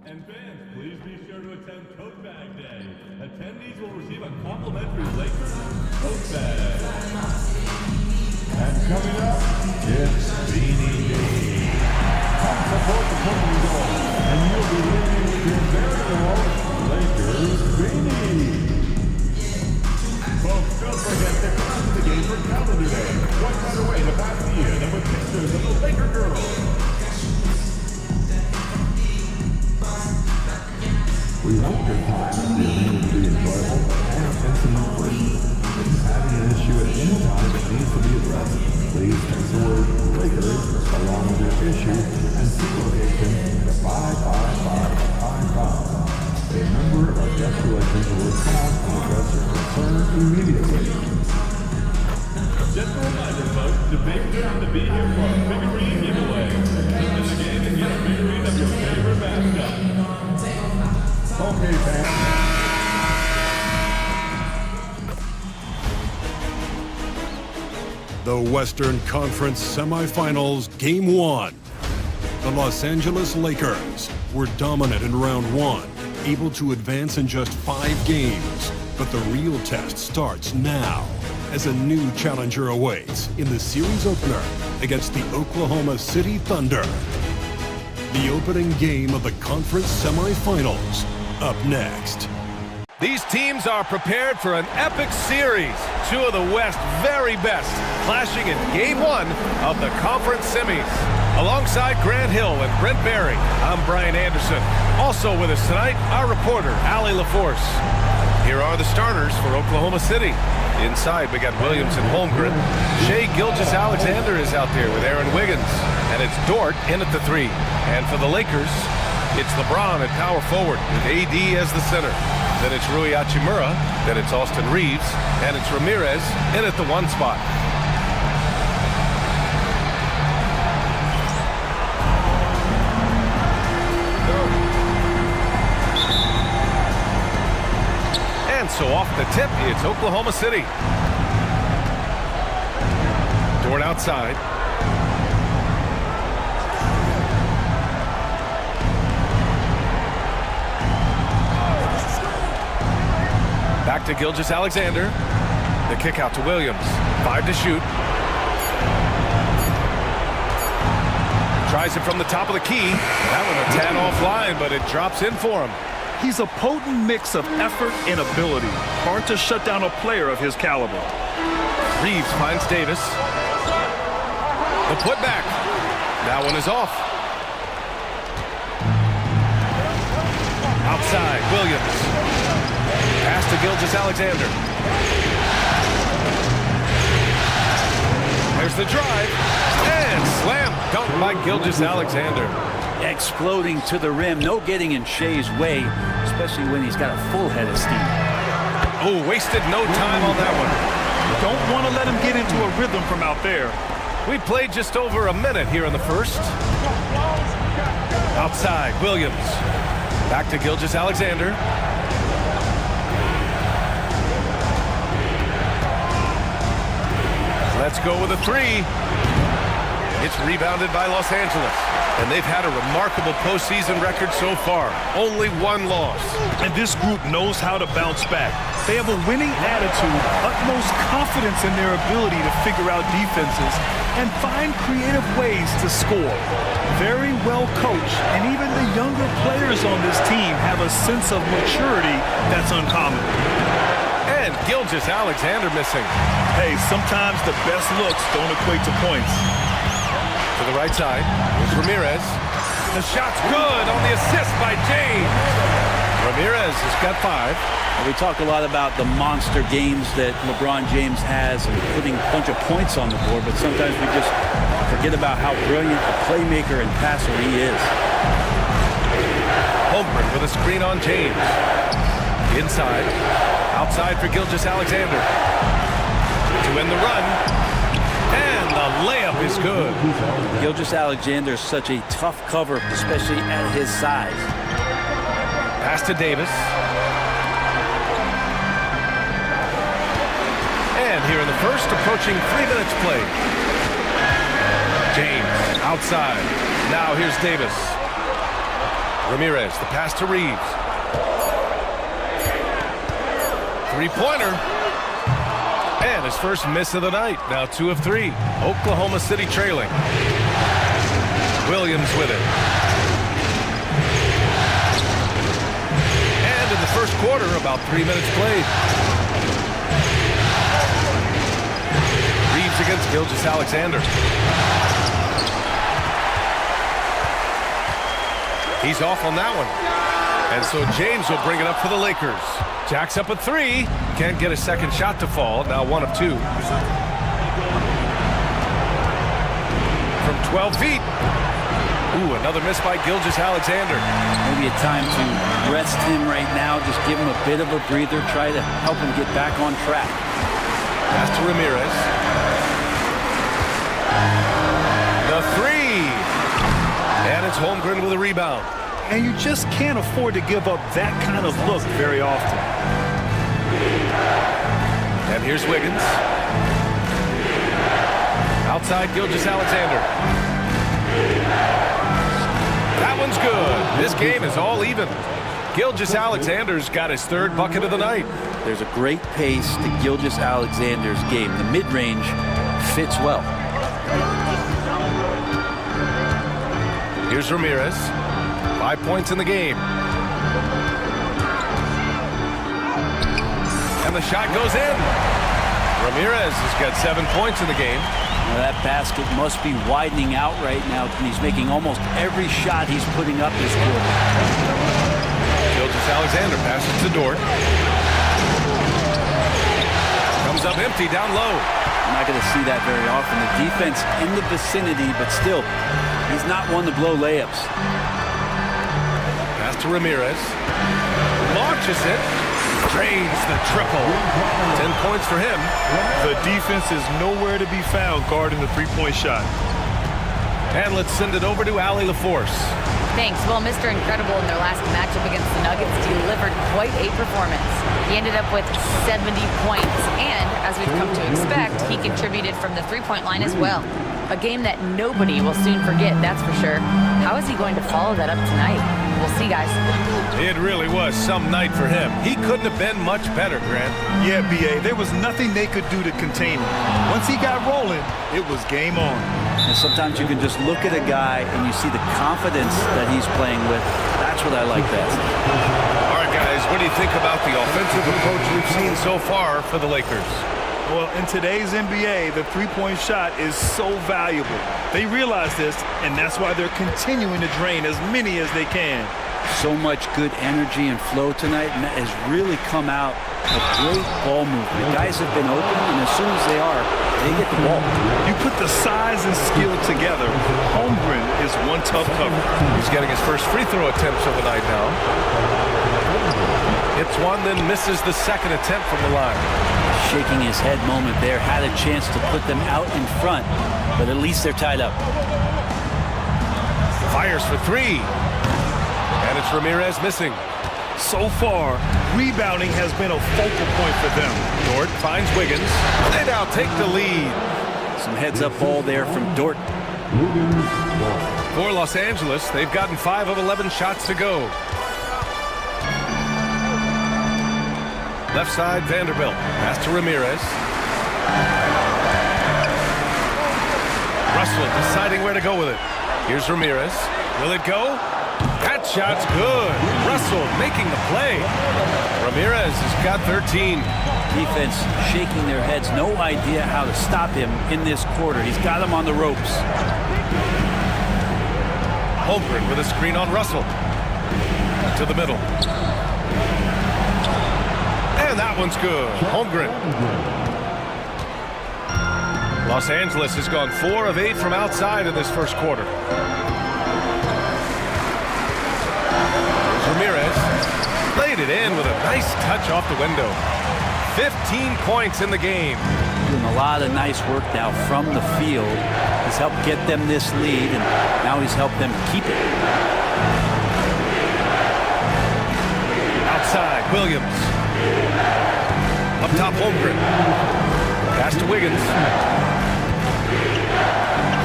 And fans, please be sure to attend Coat Bag Day. Attendees will receive a complimentary Lakers Coat Bag. And coming up, it's Beanie Day. Come support the company goal, and you'll be living with your very own Lakers beanie. Folks, don't forget to come to the game for Calendar Day. What better way to pass the year than with pictures of the Laker girls? We hope your time at the arena will be enjoyable and incident-free. If you're having an issue at any time that needs to be addressed, please text the word Lakers along with your issue and see location to 55555. A member of guest relations will respond and address your concern immediately. Just a reminder, folks, the big time to be here for our figurine giveaway. Come to the game and get a figurine of your favorite mascot. Okay, fans. The Western Conference Semifinals, Game 1. The Los Angeles Lakers were dominant in round 1, able to advance in just 5 games. But the real test starts now, as a new challenger awaits in the series opener against the Oklahoma City Thunder. The opening game of the conference semifinals, up next. These teams are prepared for an epic series. Two of the West's very best clashing in Game 1 of the conference semis. Alongside Grant Hill and Brent Barry, I'm Brian Anderson. Also with us tonight, our reporter, Allie LaForce. Here are the starters for Oklahoma City. Inside, we got Williams and Holmgren. Shai Gilgeous-Alexander is out there with Aaron Wiggins. And it's Dort in at the 3. And for the Lakers, it's LeBron at power forward with AD as the center. Then it's Rui Hachimura, then it's Austin Reeves, and it's Ramirez in at the 1 spot. And so off the tip, it's Oklahoma City. Dort outside. Back to Gilgeous-Alexander. The kick out to Williams. 5 to shoot. Tries it from the top of the key. That one a tad offline, but it drops in for him. He's a potent mix of effort and ability. Hard to shut down a player of his caliber. Reeves finds Davis. The putback. That one is off. Outside, Williams. Pass to Gilgeous-Alexander. There's the drive. And slam dunk by Gilgeous-Alexander. Exploding to the rim. No getting in Shai's way, especially when he's got a full head of steam. Oh, wasted no time on that one. Don't want to let him get into a rhythm from out there. We played just over a minute here in the first. Outside, Williams. Back to Gilgeous-Alexander. Let's go with a 3. It's rebounded by Los Angeles. And they've had a remarkable postseason record so far. Only 1 loss. And this group knows how to bounce back. They have a winning attitude, utmost confidence in their ability to figure out defenses and find creative ways to score. Very well coached, and even the younger players on this team have a sense of maturity that's uncommon. And Gilgeous-Alexander missing. Hey, sometimes the best looks don't equate to points. To the right side, here's Ramirez. The shot's good on the assist by James. Ramirez has got 5. And we talk a lot about the monster games that LeBron James has and putting a bunch of points on the board, but sometimes we just forget about how brilliant a playmaker and passer he is. Holmgren with a screen on James. Inside. Outside for Gilgeous-Alexander. To end the run. And the layup is good. Gilgeous-Alexander is such a tough cover, especially at his size. Pass to Davis. And here in the first, approaching 3 minutes played. James outside. Now here's Davis. Ramirez, the pass to Reeves. Three-pointer. And his first miss of the night. Now 2 of 3. Oklahoma City trailing. Williams with it. And in the first quarter, about 3 minutes played. Reeves against Gilgeous-Alexander. He's off on that one. And so James will bring it up for the Lakers. Jack's up at 3. Can't get a second shot to fall. Now 1 of 2. From 12 feet. Ooh, another miss by Gilgeous-Alexander. Maybe a time to rest him right now. Just give him a bit of a breather. Try to help him get back on track. Pass to Ramirez. The 3. And it's Holmgren with a rebound. And you just can't afford to give up that kind of look very often. And here's Wiggins. Outside Gilgeous-Alexander. That one's good. This game is all even. Gilgeous-Alexander's got his 3rd bucket of the night. There's a great pace to Gilgeous-Alexander's game. The mid-range fits well. Here's Ramirez. 5 points in the game. And the shot goes in. Ramirez has got 7 points in the game. Now that basket must be widening out right now. He's making almost every shot he's putting up this quarter. Gilgeous-Alexander passes to Dort. Comes up empty down low. I'm not going to see that very often. The defense in the vicinity, but still, he's not one to blow layups. Pass to Ramirez. Launches it. Drains the triple. 10 points for him. The defense is nowhere to be found guarding the three-point shot. And let's send it over to Allie LaForce. Thanks. Well, Mr. Incredible in their last matchup against the Nuggets delivered quite a performance. He ended up with 70 points, and as we've come to expect, he contributed from the three-point line as well. A game that nobody will soon forget, that's for sure. How is he going to follow that up tonight? We'll see, guys. It really was some night for him. He couldn't have been much better, Grant. Yeah, B.A., there was nothing they could do to contain him. Once he got rolling, it was game on. And sometimes you can just look at a guy and you see the confidence that he's playing with. That's what I like best. All right, guys, what do you think about the offensive approach we've seen so far for the Lakers? Well, in today's NBA, the three-point shot is so valuable. They realize this, and that's why they're continuing to drain as many as they can. So much good energy and flow tonight, and that has really come out of great ball movement. Guys have been open, and as soon as they are, they get the ball. You put the size and skill together, Holmgren is one tough cover. He's getting his first free throw attempts of the night now. Hits one, then misses the second attempt from the line. Shaking his head moment there, had a chance to put them out in front, but at least they're tied up. Fires for 3. And it's Ramirez missing. So far, rebounding has been a focal point for them. Dort finds Wiggins. They now take the lead. Some heads-up ball there from Dort. For Los Angeles, they've gotten 5 of 11 shots to go. Left side, Vanderbilt. Pass to Ramirez. Russell deciding where to go with it. Here's Ramirez. Will it go? That shot's good. Russell making the play. Ramirez has got 13. Defense shaking their heads. No idea how to stop him in this quarter. He's got him on the ropes. Holmgren with a screen on Russell. To the middle. And that one's good. Holmgren. Los Angeles has gone 4 of 8 from outside in this first quarter. Ramirez laid it in with a nice touch off the window. 15 points in the game. Doing a lot of nice work now from the field. He's helped get them this lead, and now he's helped them keep it. Outside, Williams. Up top, Holmgren. Pass to Wiggins.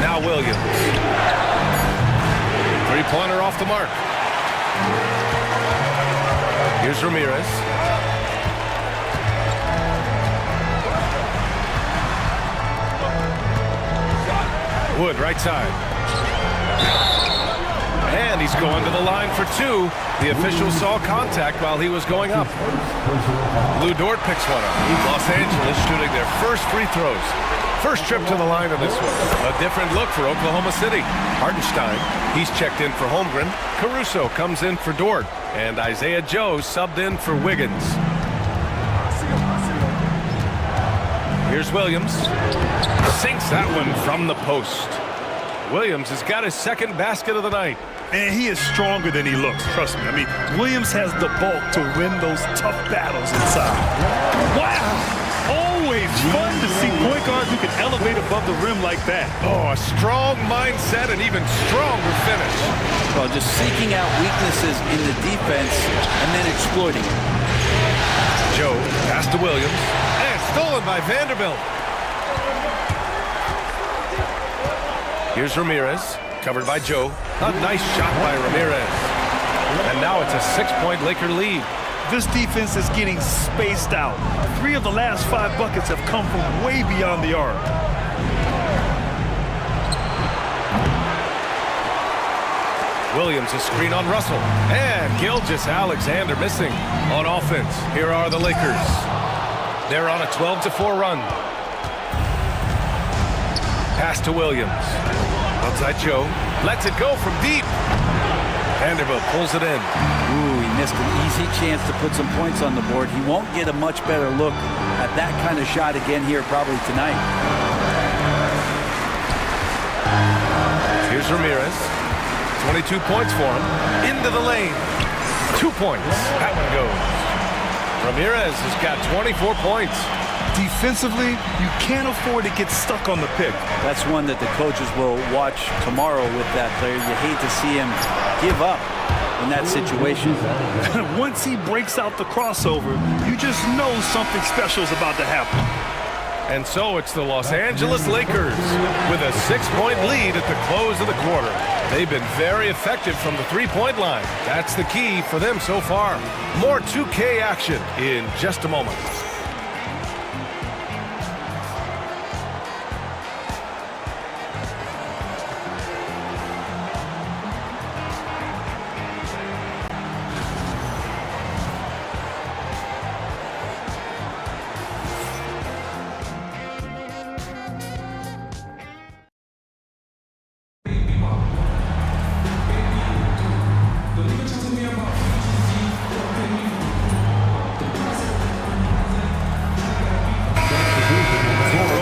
Now Williams. Three-pointer off the mark. Here's Ramirez. Wood, right side. And he's going to the line for two. The official saw contact while he was going up. Lou Dort picks one up. Los Angeles shooting their first free throws. First trip to the line on this one. A different look for Oklahoma City. Hartenstein, he's checked in for Holmgren. Caruso comes in for Dort. And Isaiah Joe subbed in for Wiggins. Here's Williams. Sinks that one from the post. Williams has got his second basket of the night. And he is stronger than he looks, trust me. I mean, Williams has the bulk to win those tough battles inside. Wow! Always fun to see point guards who can elevate above the rim like that. Oh, a strong mindset and even stronger finish. Well, just seeking out weaknesses in the defense and then exploiting it. Joe, pass to Williams. And stolen by Vanderbilt. Here's Ramirez, covered by Joe. A nice shot by Ramirez. And now it's a 6-point Laker lead. This defense is getting spaced out. 3 of the last 5 buckets have come from way beyond the arc. Williams a screen on Russell. And Gilgeous-Alexander missing on offense. Here are the Lakers. They're on a 12-4 run. Pass to Williams. Outside Joe. Lets it go from deep. Vanderbilt pulls it in. Ooh, he missed an easy chance to put some points on the board. He won't get a much better look at that kind of shot again here probably tonight. Here's Ramirez. 22 points for him. Into the lane. 2 points. That one goes. Ramirez has got 24 points. Defensively, you can't afford to get stuck on the pick. That's one that the coaches will watch tomorrow with that player. You hate to see him give up in that situation. Once he breaks out the crossover, you just know something special is about to happen. And so it's the Los Angeles Lakers with a 6-point lead at the close of the quarter. They've been very effective from the three-point line. That's the key for them so far. More 2K action in just a moment.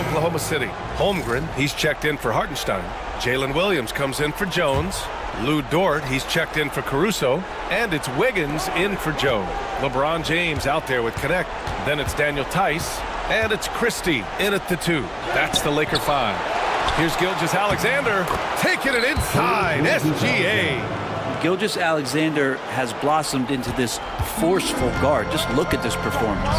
Oklahoma City. Holmgren, he's checked in for Hartenstein. Jalen Williams comes in for Jones. Lou Dort, he's checked in for Caruso. And it's Wiggins in for Joe. LeBron James out there with Connect. Then it's Daniel Tice. And it's Christie in at the 2. That's the Laker 5. Here's Gilgeous-Alexander taking it inside. SGA. Gilgeous-Alexander has blossomed into this forceful guard. Just look at this performance.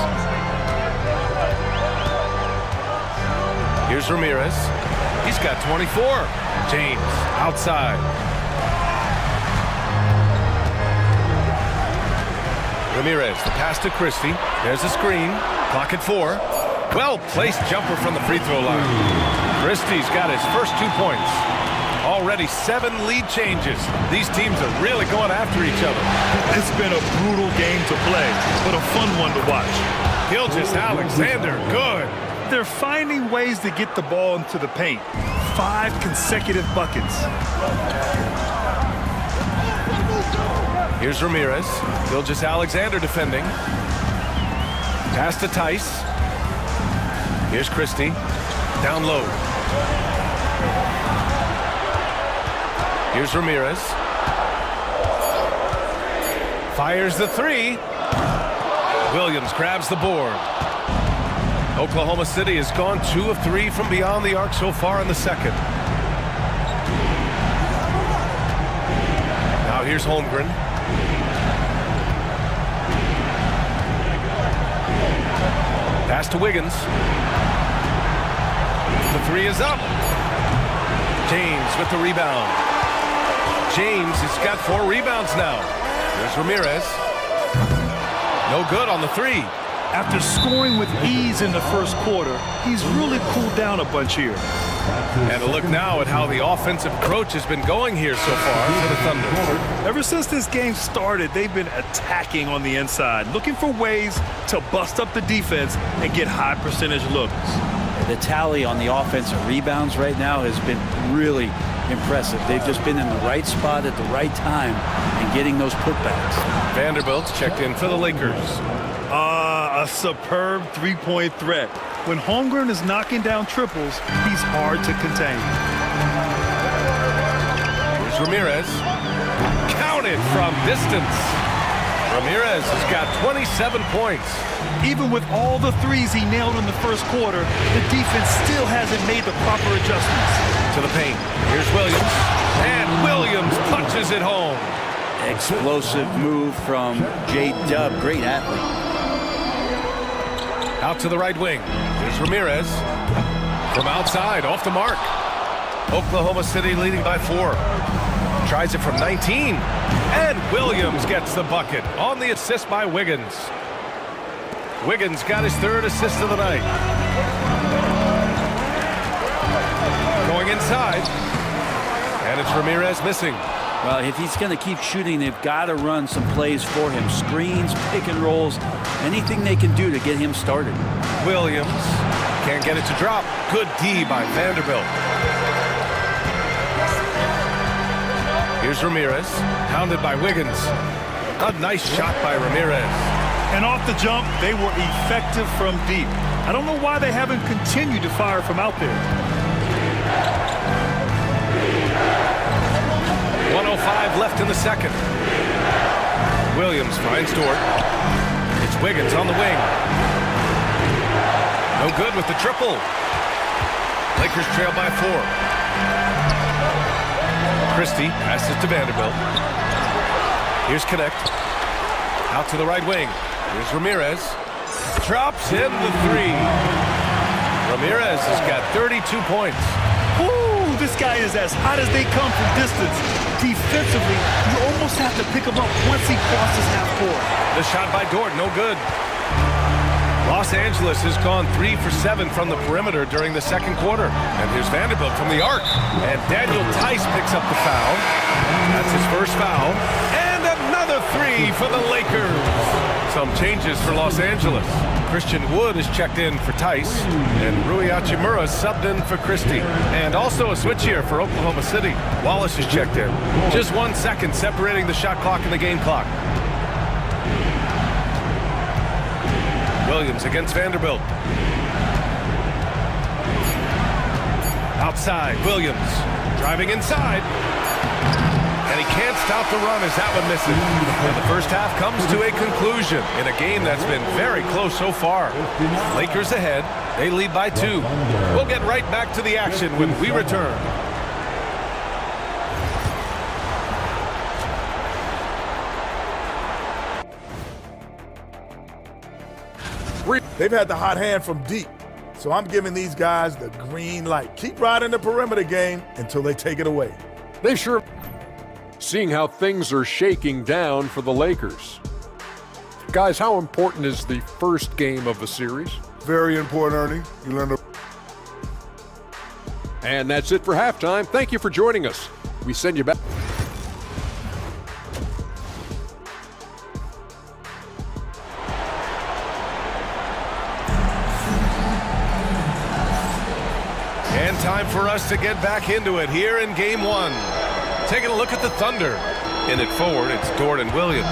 Here's Ramirez. He's got 24. James outside. Ramirez, the pass to Christie. There's a screen. Clock at 4. Well-placed jumper from the free throw line. Christie's got his first 2 points. Already 7 lead changes. These teams are really going after each other. It's been a brutal game to play, but a fun one to watch. Gilgeous-Alexander, good. They're finding ways to get the ball into the paint. 5 consecutive buckets. Here's Ramirez. Gilgeous-Alexander defending. Pass to Tice. Here's Christie. Down low. Here's Ramirez. Fires the 3. Williams grabs the board. Oklahoma City has gone 2 of 3 from beyond the arc so far in the second. Now here's Holmgren. Pass to Wiggins. The 3 is up. James with the rebound. James has got 4 rebounds now. There's Ramirez. No good on the three. After scoring with ease in the first quarter, he's really cooled down a bunch here. And a look now at how the offensive approach has been going here so far for the Thunder. Ever since this game started, they've been attacking on the inside, looking for ways to bust up the defense and get high percentage looks. The tally on the offensive rebounds right now has been really impressive. They've just been in the right spot at the right time and getting those putbacks. Vanderbilt's checked in for the Lakers. A superb three-point threat. When Holmgren is knocking down triples, he's hard to contain. Here's Ramirez. Counted from distance. Ramirez has got 27 points. Even with all the threes he nailed in the first quarter, the defense still hasn't made the proper adjustments. To the paint. Here's Williams. And Williams punches it home. Explosive move from J-Dub. Great athlete. Out to the right wing. Here's Ramirez. From outside, off the mark. Oklahoma City leading by 4. Tries it from 19. And Williams gets the bucket on the assist by Wiggins. Wiggins got his 3rd assist of the night. Going inside. And it's Ramirez missing. Well, if he's going to keep shooting, they've got to run some plays for him. Screens, pick and rolls, anything they can do to get him started. Williams can't get it to drop. Good D by Vanderbilt. Here's Ramirez, hounded by Wiggins. A nice shot by Ramirez. And off the jump, they were effective from deep. I don't know why they haven't continued to fire from out there. 1:05 left in the second. Williams finds Dort. It's Wiggins on the wing. No good with the triple. Lakers trail by 4. Christie passes to Vanderbilt. Here's Connect. Out to the right wing. Here's Ramirez. Drops in the 3. Ramirez has got 32 points. Ooh, this guy is as hot as they come from distance. Defensively, you almost have to pick him up once he crosses half court. The shot by Dort, no good. Los Angeles has gone 3 for 7 from the perimeter during the second quarter. And here's Vanderbilt from the arc. And Daniel Tice picks up the foul. That's his first foul. And another 3 for the Lakers. Some changes for Los Angeles. Christian Wood is checked in for Tice. And Rui Hachimura subbed in for Christie. And also a switch here for Oklahoma City. Wallace is checked in. Just 1 second separating the shot clock and the game clock. Williams against Vanderbilt. Outside, Williams driving inside. And he can't stop the run as that one misses. And the first half comes to a conclusion in a game that's been very close so far. Lakers ahead. They lead by 2. We'll get right back to the action when we return. They've had the hot hand from deep, so I'm giving these guys the green light. Keep riding the perimeter game until they take it away. They sure seeing how things are shaking down for the Lakers. Guys, how important is the first game of the series? Very important, Ernie. You learn to... And that's it for halftime. Thank you for joining us. We send you back. And time for us to get back into it here in Game 1. Taking a look at the Thunder. In it forward, it's Dort and Williams.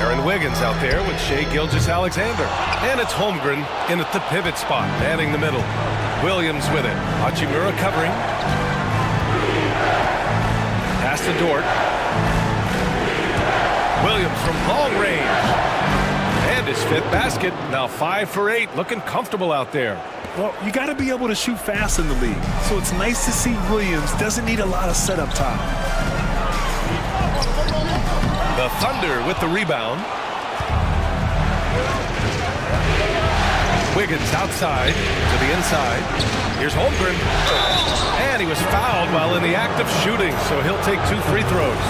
Aaron Wiggins out there with Shai Gilgeous-Alexander. And it's Holmgren in at the pivot spot, manning the middle. Williams with it. Hachimura covering. Pass to Dort. Williams from long range. And his 5th basket. Now 5 for 8. Looking comfortable out there. Well, you got to be able to shoot fast in the league. So it's nice to see Williams doesn't need a lot of setup time. The Thunder with the rebound. Wiggins outside to the inside. Here's Holmgren. And he was fouled while in the act of shooting, so he'll take 2 free throws.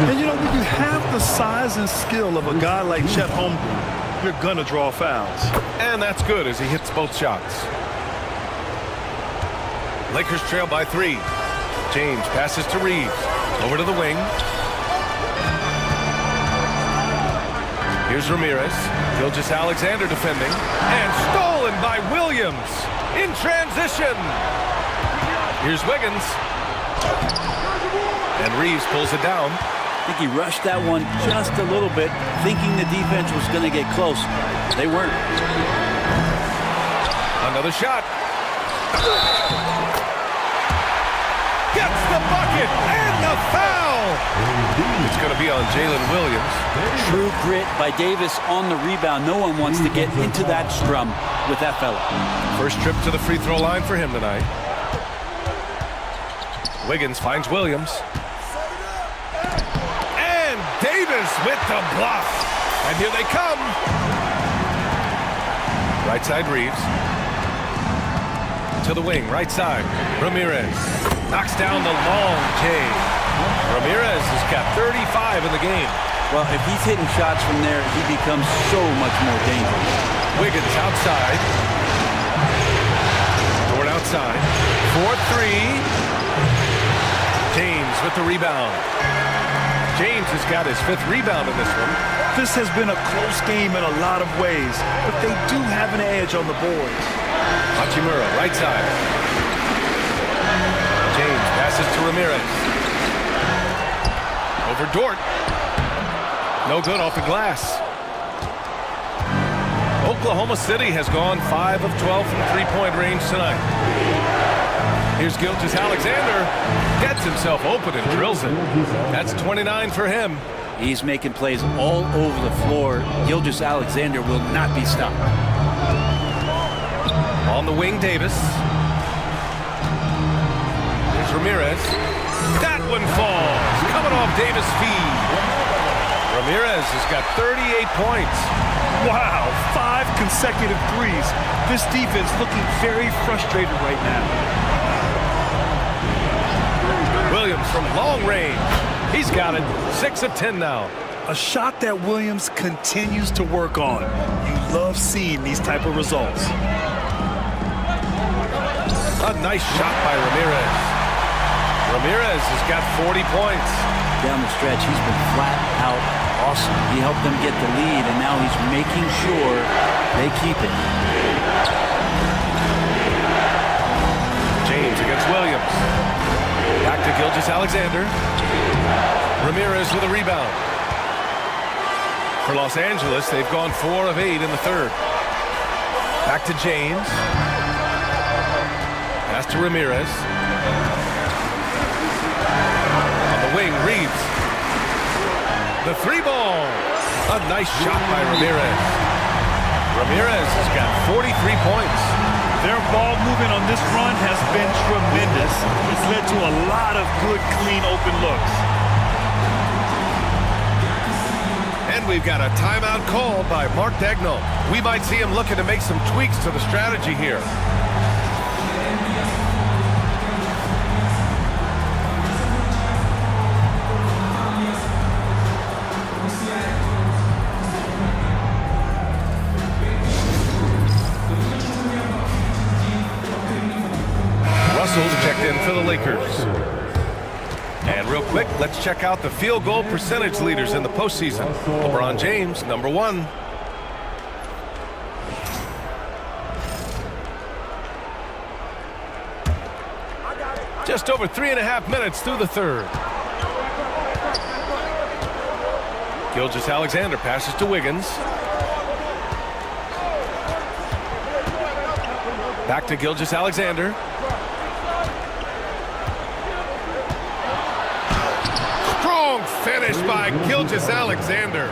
And you know, when you have the size and skill of a guy like Chet Holmgren, you're gonna draw fouls. And that's good as he hits both shots. Lakers trail by 3. James passes to Reeves. Over to the wing. Here's Ramirez. Gilgeous-Alexander defending. And stolen by Williams. In transition. Here's Wiggins. And Reeves pulls it down. I think he rushed that one just a little bit, thinking the defense was going to get close. They weren't. Another shot. Gets the bucket and the foul. It's going to be on Jalen Williams. True grit by Davis on the rebound. No one wants to get into that scrum with that fella. First trip to the free throw line for him tonight. Wiggins finds Williams. And Davis with the bluff. And here they come. Right side Reeves. To the wing, right side. Ramirez knocks down the long J. Ramirez has got 35 in the game. Well, if he's hitting shots from there, he becomes so much more dangerous. Wiggins outside. Dort outside. 4-3. James with the rebound. James has got his 5th rebound in this one. This has been a close game in a lot of ways, but they do have an edge on the boards. Hachimura, right side. James passes to Ramirez. Over Dort. No good off the glass. Oklahoma City has gone 5 of 12 from three-point range tonight. Here's Gilgeous-Alexander. Gets himself open and drills it. That's 29 for him. He's making plays all over the floor. Gilgeous-Alexander will not be stopped. On the wing, Davis. There's Ramirez. That one falls. Coming off Davis' feed. Ramirez has got 38 points. Wow, 5 consecutive threes. This defense looking very frustrated right now. Williams from long range. He's got it. 6 of 10 now. A shot that Williams continues to work on. You love seeing these type of results. A nice shot by Ramirez. Ramirez has got 40 points. Down the stretch, he's been flat out awesome. He helped them get the lead, and now he's making sure they keep it. James against Williams. Back to Gilgeous-Alexander. Ramirez with a rebound. For Los Angeles, they've gone 4 of 8 in the third. Back to James. Pass to Ramirez. On the wing, Reeves. The 3-ball. A nice shot by Ramirez. Ramirez has got 43 points. Their ball movement on this run has been tremendous. It's led to a lot of good, clean, open looks. And we've got a timeout call by Mark Daigneault. We might see him looking to make some tweaks to the strategy here. Russell's checked in for the Lakers. And real quick, let's check out the field goal percentage leaders in the postseason. LeBron James, number 1. Just over 3.5 minutes through the third. Gilgeous-Alexander passes to Wiggins. Back to Gilgeous-Alexander. Strong finish by Gilgeous-Alexander.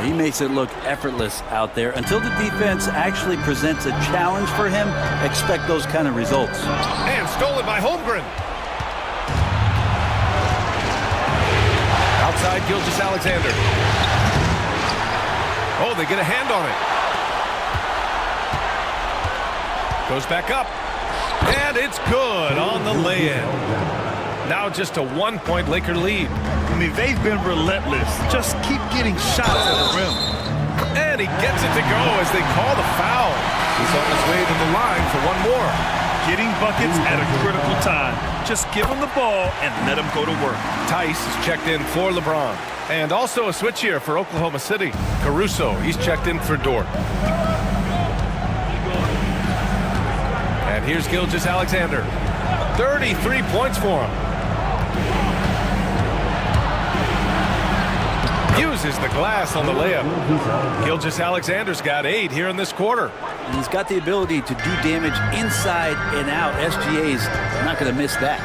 He makes it look effortless out there. Until the defense actually presents a challenge for him, expect those kind of results. And stolen by Holmgren. Outside Gilgeous-Alexander. Oh, they get a hand on it. Goes back up. And it's good on the lay-in. Now just a 1-point Laker lead. I mean, they've been relentless. Just keep getting shots at the rim. And he gets it to go as they call the foul. He's on his way to the line for one more. Getting buckets at a critical time. Just give him the ball and let him go to work. Tice is checked in for LeBron. And also a switch here for Oklahoma City. Caruso, he's checked in for Dort. And here's Gilgeous-Alexander. 33 points for him. Uses the glass on the layup. Gilgeous-Alexander's got 8 here in this quarter. And he's got the ability to do damage inside and out. SGA's not going to miss that.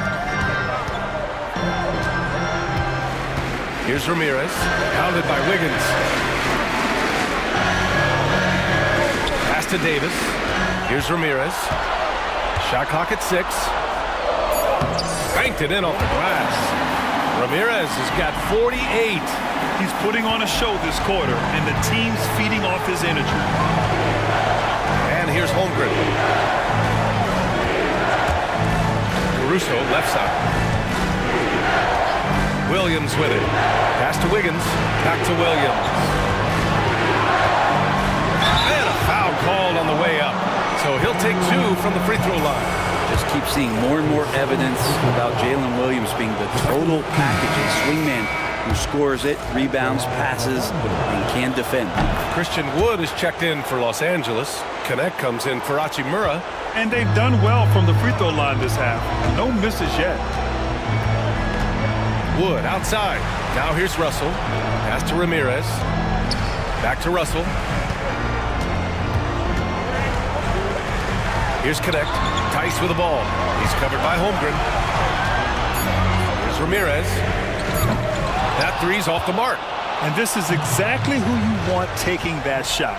Here's Ramirez, pounded by Wiggins. Pass to Davis. Here's Ramirez. Shot clock at 6. Banked it in off the glass. Ramirez has got 48. He's putting on a show this quarter, and the team's feeding off his energy. And here's Holmgren. Caruso, left side. Williams with it. Pass to Wiggins. Back to Williams. And a foul called on the way up. So he'll take 2 from the free throw line. Just keep seeing more and more evidence about Jalen Williams being the total package swingman who scores it, rebounds, passes, and can defend. Christian Wood is checked in for Los Angeles. Connect comes in for Hachimura. And they've done well from the free throw line this half. No misses yet. Wood outside. Now here's Russell. Pass to Ramirez. Back to Russell. Here's Connect. Tice with the ball. He's covered by Holmgren. Here's Ramirez. That three's off the mark. And this is exactly who you want taking that shot.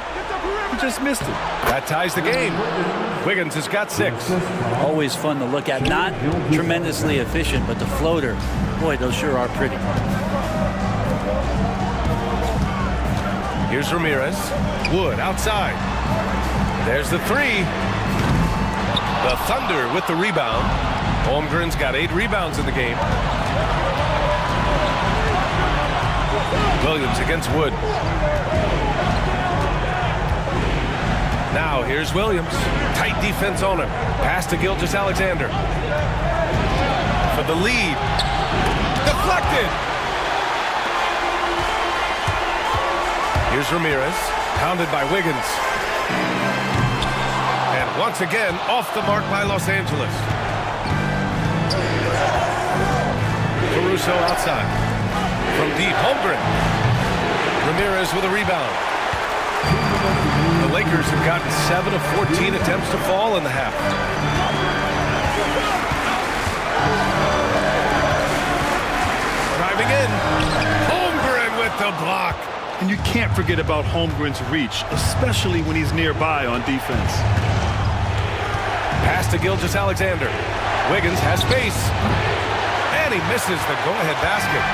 He just missed it. That ties the game. Wiggins has got 6. Always fun to look at. Not tremendously efficient, but the floater, boy, those sure are pretty. Here's Ramirez. Wood outside. There's the 3. The Thunder with the rebound. Holmgren's got 8 rebounds in the game. Williams against Wood. Now here's Williams. Tight defense on him. Pass to Gilgeous-Alexander. For the lead. Deflected. Here's Ramirez. Pounded by Wiggins. And once again, off the mark by Los Angeles. Caruso outside. From deep, Holmgren. Ramirez with a rebound. The Lakers have gotten 7 of 14 attempts to fall in the half. Driving in. Holmgren with the block. And you can't forget about Holmgren's reach, especially when he's nearby on defense. Pass to Gilgeous-Alexander. Wiggins has space. And he misses the go-ahead basket.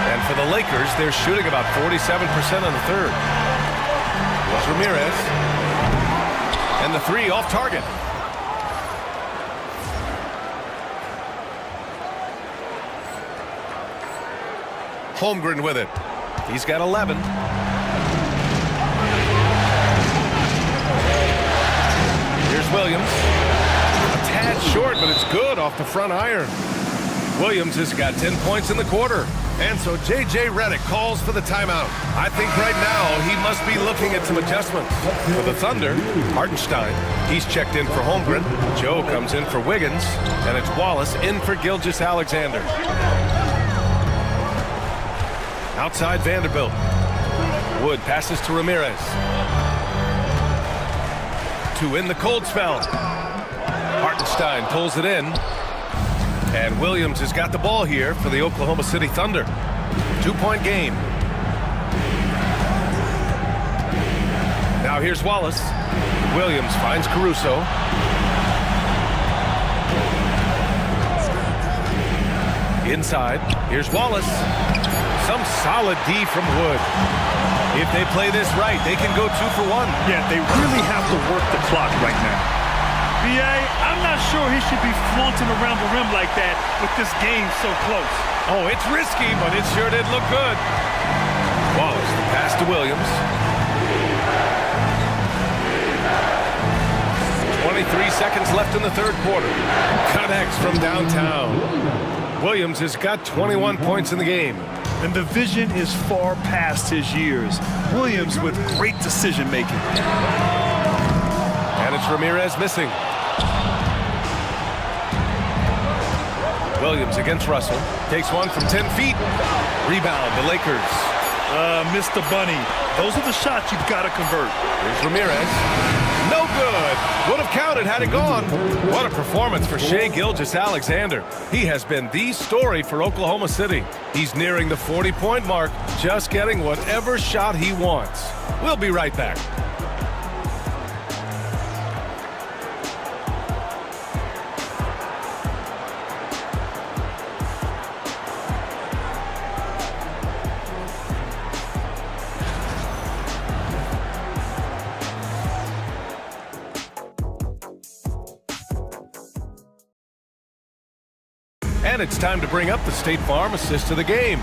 And for the Lakers, they're shooting about 47% on the third. Here's Ramirez. And the 3 off target. Holmgren with it. He's got 11. Here's Williams. A tad short, but it's good off the front iron. Williams has got 10 points in the quarter. And so J.J. Redick calls for the timeout. I think right now he must be looking at some adjustments. For the Thunder, Hartenstein, he's checked in for Holmgren. Joe comes in for Wiggins. And it's Wallace in for Gilgeous-Alexander. Outside Vanderbilt. Wood passes to Ramirez. To in the cold spell. Hartenstein pulls it in. And Williams has got the ball here for the Oklahoma City Thunder. 2-point game. Now here's Wallace. Williams finds Caruso. Inside. Here's Wallace. Some solid D from Wood. If they play this right, they can go 2 for 1. Yeah, they really have to work the clock right now. B.A., I'm not sure he should be flaunting around the rim like that with this game so close. Oh, it's risky, but it sure did look good. Wallace, the pass to Williams. 23 seconds left in the third quarter. Connects from downtown. Williams has got 21 points in the game. And the vision is far past his years. Williams with great decision-making. And it's Ramirez missing. Williams against Russell. Takes one from 10 feet. Rebound, the Lakers. Mr. Bunny. Those are the shots you've got to convert. Here's Ramirez. No good. Would have counted had it gone. What a performance for Shai Gilgeous-Alexander. He has been the story for Oklahoma City. He's nearing the 40-point mark, just getting whatever shot he wants. We'll be right back. And it's time to bring up the State Farm assist of the game.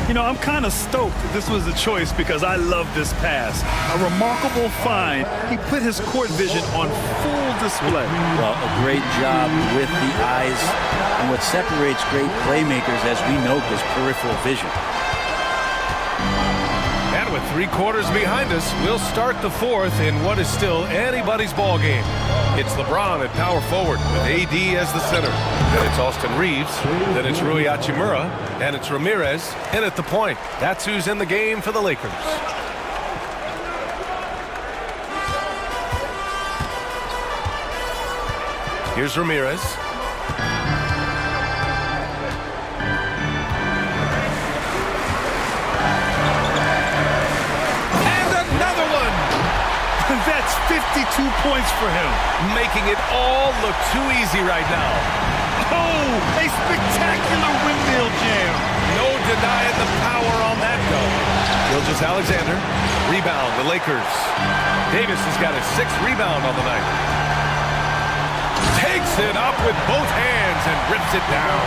You know, I'm kind of stoked this was a choice because I love this pass. A remarkable find. He put his court vision on full display. Well, a great job with the eyes. And what separates great playmakers, as we know, is peripheral vision. And with 3 quarters behind us, we'll start the fourth in what is still anybody's ball game. It's LeBron at power forward with AD as the center. Then it's Austin Reeves. Then it's Rui Hachimura. And it's Ramirez in at the point. That's who's in the game for the Lakers. Here's Ramirez. That's 52 points for him. Making it all look too easy right now. Oh, a spectacular windmill jam. No denying the power on that go. Gilgeous-Alexander. Rebound, the Lakers. Davis has got his 6th rebound on the night. Takes it up with both hands and rips it down.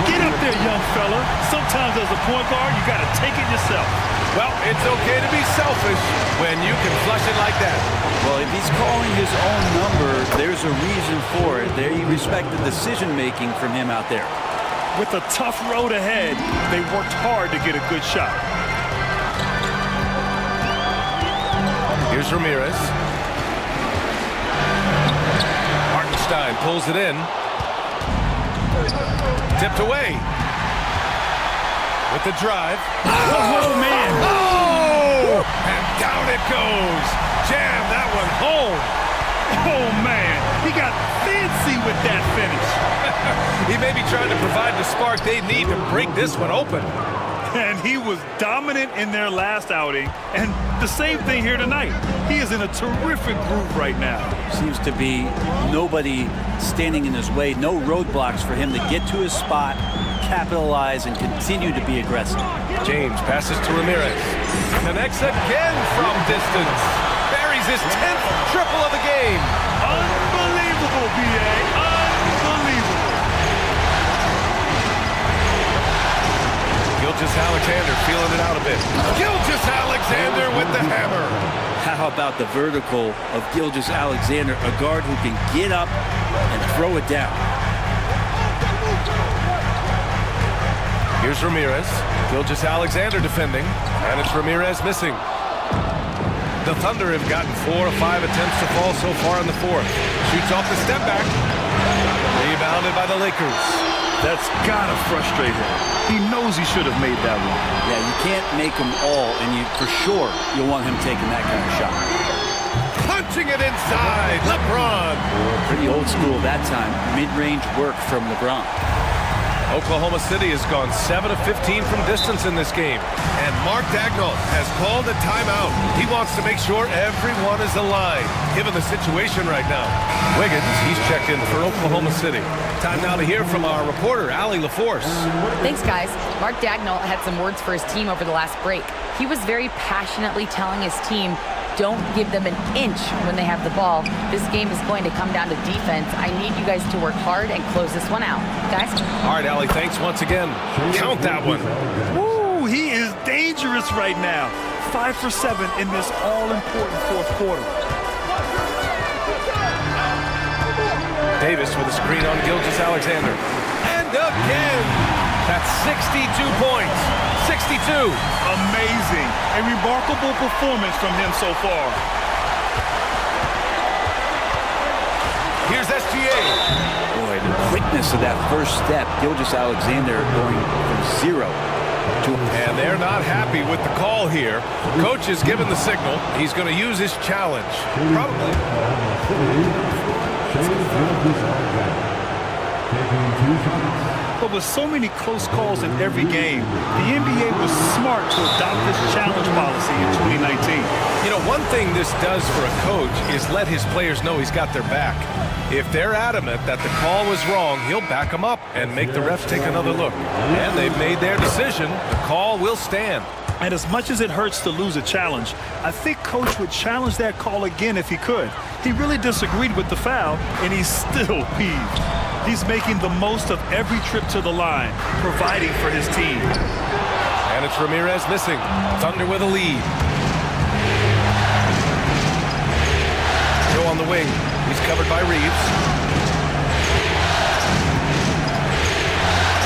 Get up there, young fella. Sometimes as a point guard, you got to take it yourself. Well, it's okay to be selfish when you can flush it like that. Well, if he's calling his own number, there's a reason for it. They respect the decision-making from him out there. With a tough road ahead, they worked hard to get a good shot. Here's Ramirez. Hartenstein pulls it in. Tipped away. With the drive. Oh, man. Oh! And down it goes. Jam that one home. Oh, man. He got fancy with that finish. He may be trying to provide the spark they need to break this one open. And he was dominant in their last outing. And the same thing here tonight. He is in a terrific groove right now. Seems to be nobody standing in his way. No roadblocks for him to get to his spot, capitalize, and continue to be aggressive. James passes to Ramirez. Connects again from distance. Buries his 10th triple of the game. Unbelievable, B.A. Unbelievable. Gilgeous-Alexander feeling it out a bit. Gilgeous-Alexander with the hammer. How about the vertical of Gilgeous-Alexander, a guard who can get up and throw it down. Here's Ramirez. Gilgeous-Alexander defending. And it's Ramirez missing. The Thunder have gotten 4 of 5 attempts to fall so far in the fourth. Shoots off the step back. Rebounded by the Lakers. That's gotta frustrate him. He knows he should have made that one. Yeah, you can't make them all, and for sure you'll want him taking that kind of shot. Punching it inside, LeBron. Pretty old school that time. Mid-range work from LeBron. Oklahoma City has gone 7 of 15 from distance in this game. And Mark Daigneault has called a timeout. He wants to make sure everyone is aligned, given the situation right now. Wiggins, he's checked in for Oklahoma City. Time now to hear from our reporter, Allie LaForce. Thanks, guys. Mark Daigneault had some words for his team over the last break. He was very passionately telling his team, don't give them an inch when they have the ball. This game is going to come down to defense. I need you guys to work hard and close this one out. Guys? All right, Allie, thanks once again. Count that one. Woo, he is dangerous right now. 5 for 7 in this all-important fourth quarter. Davis with a screen on Gilgeous-Alexander. And again, that's 62 points. 62. Amazing. A remarkable performance from him so far. Here's SGA. Boy, the quickness of that first step. Gilgeous-Alexander going from 0 to... And they're not happy with the call here. Coach is given the signal. He's going to use his challenge. Probably. But with so many close calls in every game, the NBA was smart to adopt this challenge policy in 2019. You know, one thing this does for a coach is let his players know he's got their back. If they're adamant that the call was wrong, he'll back them up and make the refs take another look. And they've made their decision. The call will stand. And as much as it hurts to lose a challenge, I think Coach would challenge that call again if he could. He really disagreed with the foul, and he's still peeved. He's making the most of every trip to the line, providing for his team. And it's Ramirez missing. Thunder with a lead. Joe on the wing. He's covered by Reeves.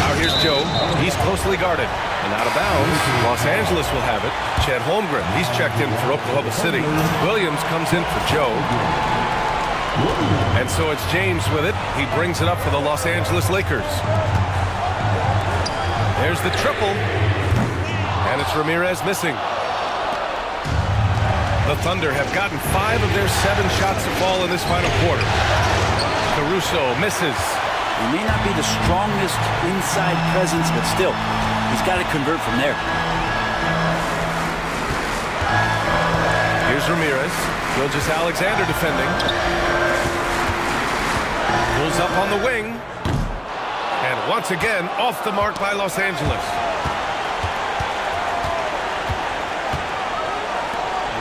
Now here's Joe. He's closely guarded. And out of bounds, Los Angeles will have it. Chet Holmgren, he's checked in for Oklahoma City. Williams comes in for Joe. And so it's James with it. He brings it up for the Los Angeles Lakers. There's the triple. And it's Ramirez missing. The Thunder have gotten 5 of their 7 shots to fall in this final quarter. Caruso misses. He may not be the strongest inside presence, but still, he's got to convert from there. Here's Ramirez. Gilgeous-Alexander defending. Pulls up on the wing. And once again, off the mark by Los Angeles.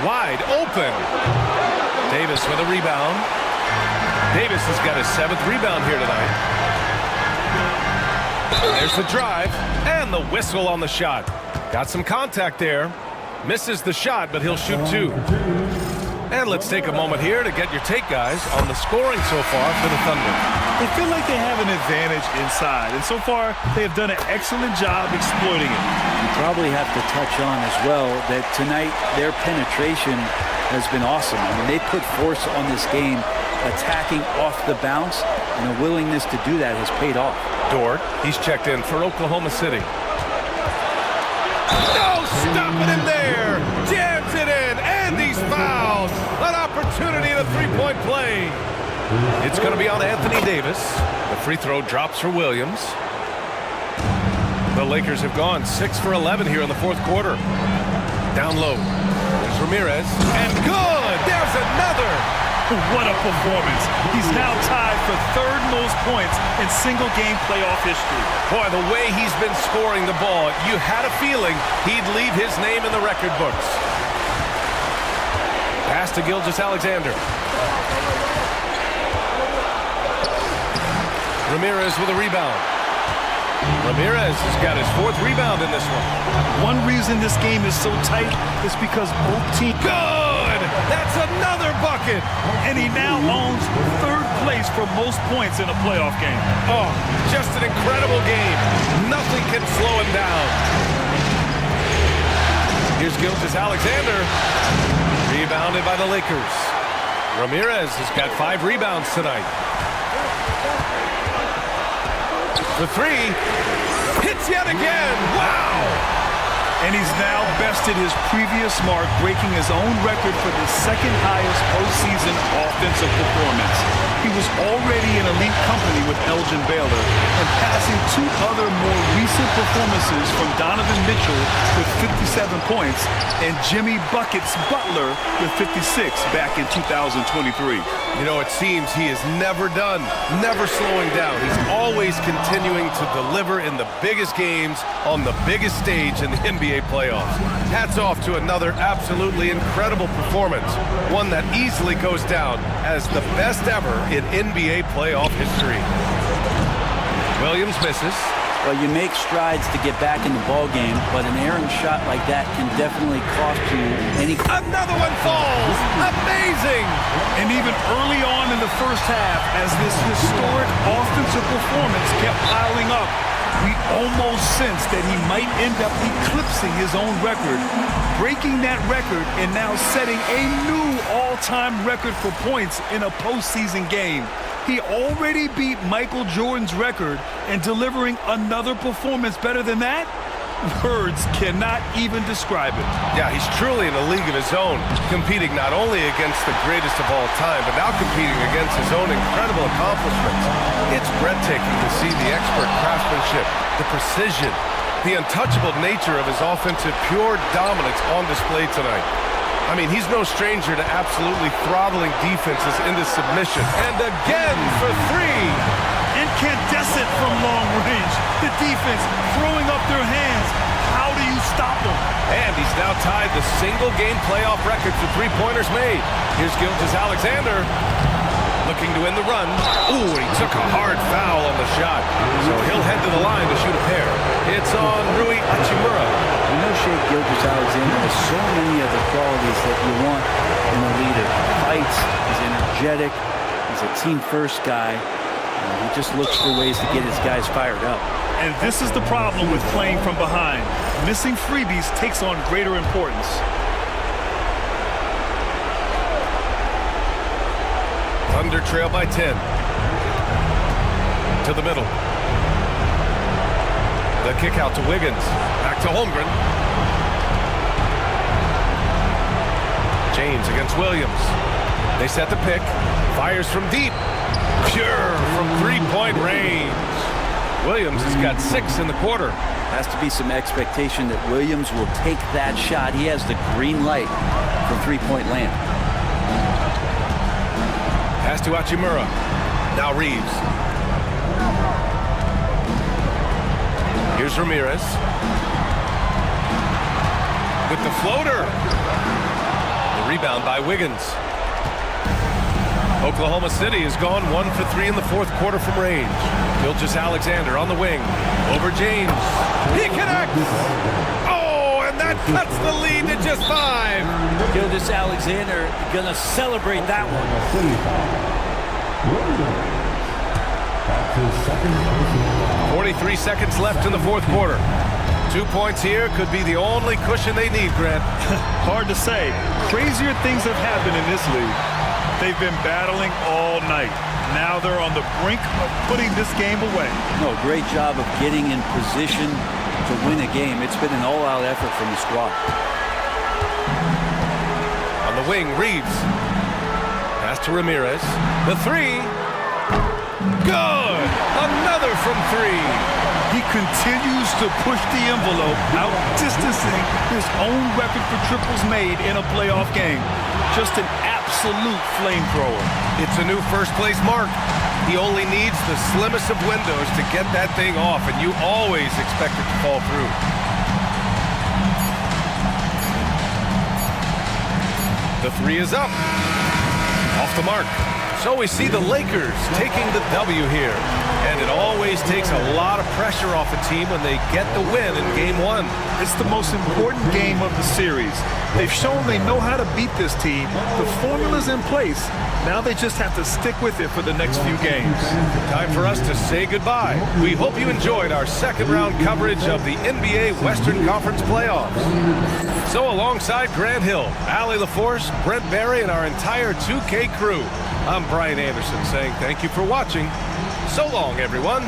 Wide open. Davis with a rebound. Davis has got his 7th rebound here tonight. There's the drive and the whistle on the shot. Got some contact there. Misses the shot, but he'll shoot 2. And let's take a moment here to get your take, guys, on the scoring so far for the Thunder. They feel like they have an advantage inside, and so far they have done an excellent job exploiting it. You probably have to touch on as well that tonight their penetration has been awesome. I mean, they put force on this game, attacking off the bounce, and the willingness to do that has paid off. Dort, he's checked in for Oklahoma City. No, stopping him there. Jams it in, and he's fouled. An opportunity at a 3-point play. It's going to be on Anthony Davis. The free throw drops for Williams. The Lakers have gone 6 for 11 here in the fourth quarter. Down low. There's Ramirez. And good! There's another! What a performance. He's now tied for 3rd most points in single-game playoff history. Boy, the way he's been scoring the ball, you had a feeling he'd leave his name in the record books. Pass to Gilgeous-Alexander. Ramirez with a rebound. Ramirez has got his 4th rebound in this one. One reason this game is so tight is because both teams... Good! That's another bucket! And he now owns 3rd place for most points in a playoff game. Oh, just an incredible game. Nothing can slow him down. Here's Gilgeous-Alexander. Rebounded by the Lakers. Ramirez has got 5 rebounds tonight. The 3 hits yet again. Wow! And he's now bested his previous mark, breaking his own record for the 2nd highest postseason offensive performance. He was already in elite company with Elgin Baylor and passing missing two other more recent performances from Donovan Mitchell with 57 points and Jimmy Buckets Butler with 56 back in 2023. You know, it seems he is never done, never slowing down. He's always continuing to deliver in the biggest games on the biggest stage in the NBA playoffs. Hats off to another absolutely incredible performance, one that easily goes down as the best ever in NBA playoff history. Williams misses. Well, you make strides to get back in the ball game, but an errant shot like that can definitely cost you any. Another one falls. Amazing. And even early on in the first half, as this historic offensive performance kept piling up, we almost sensed that he might end up eclipsing his own record, breaking that record and now setting a new all-time record for points in a postseason game. He already beat Michael Jordan's record, and delivering another performance better than that? Words cannot even describe it. Yeah, he's truly in a league of his own, competing not only against the greatest of all time, but now competing against his own incredible accomplishments. It's breathtaking to see the expert craftsmanship, the precision, the untouchable nature of his offensive pure dominance on display tonight. I mean, he's no stranger to absolutely throttling defenses into submission. And again for three. Incandescent from long range. The defense throwing up their hands. How do you stop them? And he's now tied the single-game playoff record for three-pointers made. Here's Gilgeous-Alexander looking to win the run. Ooh, he took a hard foul on the shot. So he'll head to the line to shoot a pair. It's on Rui Hachimura. You know, Shai Gilgeous-Alexander has so many of the qualities that you want in a leader. He fights, he's energetic, he's a team-first guy. He just looks for ways to get his guys fired up. And this is the problem with playing from behind. Missing freebies takes on greater importance. Thunder trail by 10. To the middle. The kick out to Wiggins. Back to Holmgren. James against Williams. They set the pick. Fires from deep. Pure from three-point range. Williams has got 6 in the quarter. Has to be some expectation that Williams will take that shot. He has the green light for three-point land. Pass to Hachimura. Now Reeves. Here's Ramirez. With the floater. The rebound by Wiggins. Oklahoma City has gone 1 for 3 in the fourth quarter from range. Gilgeous-Alexander on the wing. Over James. He connects! Oh, and that cuts the lead to just 5. Gilgeous-Alexander gonna celebrate that one. 43 seconds left in the fourth quarter. 2 points here could be the only cushion they need, Grant. Hard to say. Crazier things have happened in this league. They've been battling all night. Now they're on the brink of putting this game away. No, great job of getting in position to win a game. It's been an all-out effort from the squad. On the wing, Reeves. Pass to Ramirez. The three. Good! Another from 3. He continues to push the envelope, outdistancing his own record for triples made in a playoff game. Just an absolute flamethrower. It's a new first-place mark. He only needs the slimmest of windows to get that thing off, and you always expect it to fall through. The 3 is up. Off the mark. So we see the Lakers taking the W here. And it always takes a lot of pressure off a team when they get the win in Game 1. It's the most important game of the series. They've shown they know how to beat this team. The formula's in place. Now they just have to stick with it for the next few games. Time for us to say goodbye. We hope you enjoyed our second-round coverage of the NBA Western Conference playoffs. So alongside Grant Hill, Allie LaForce, Brent Barry, and our entire 2K crew, I'm Brian Anderson saying thank you for watching. So long, everyone.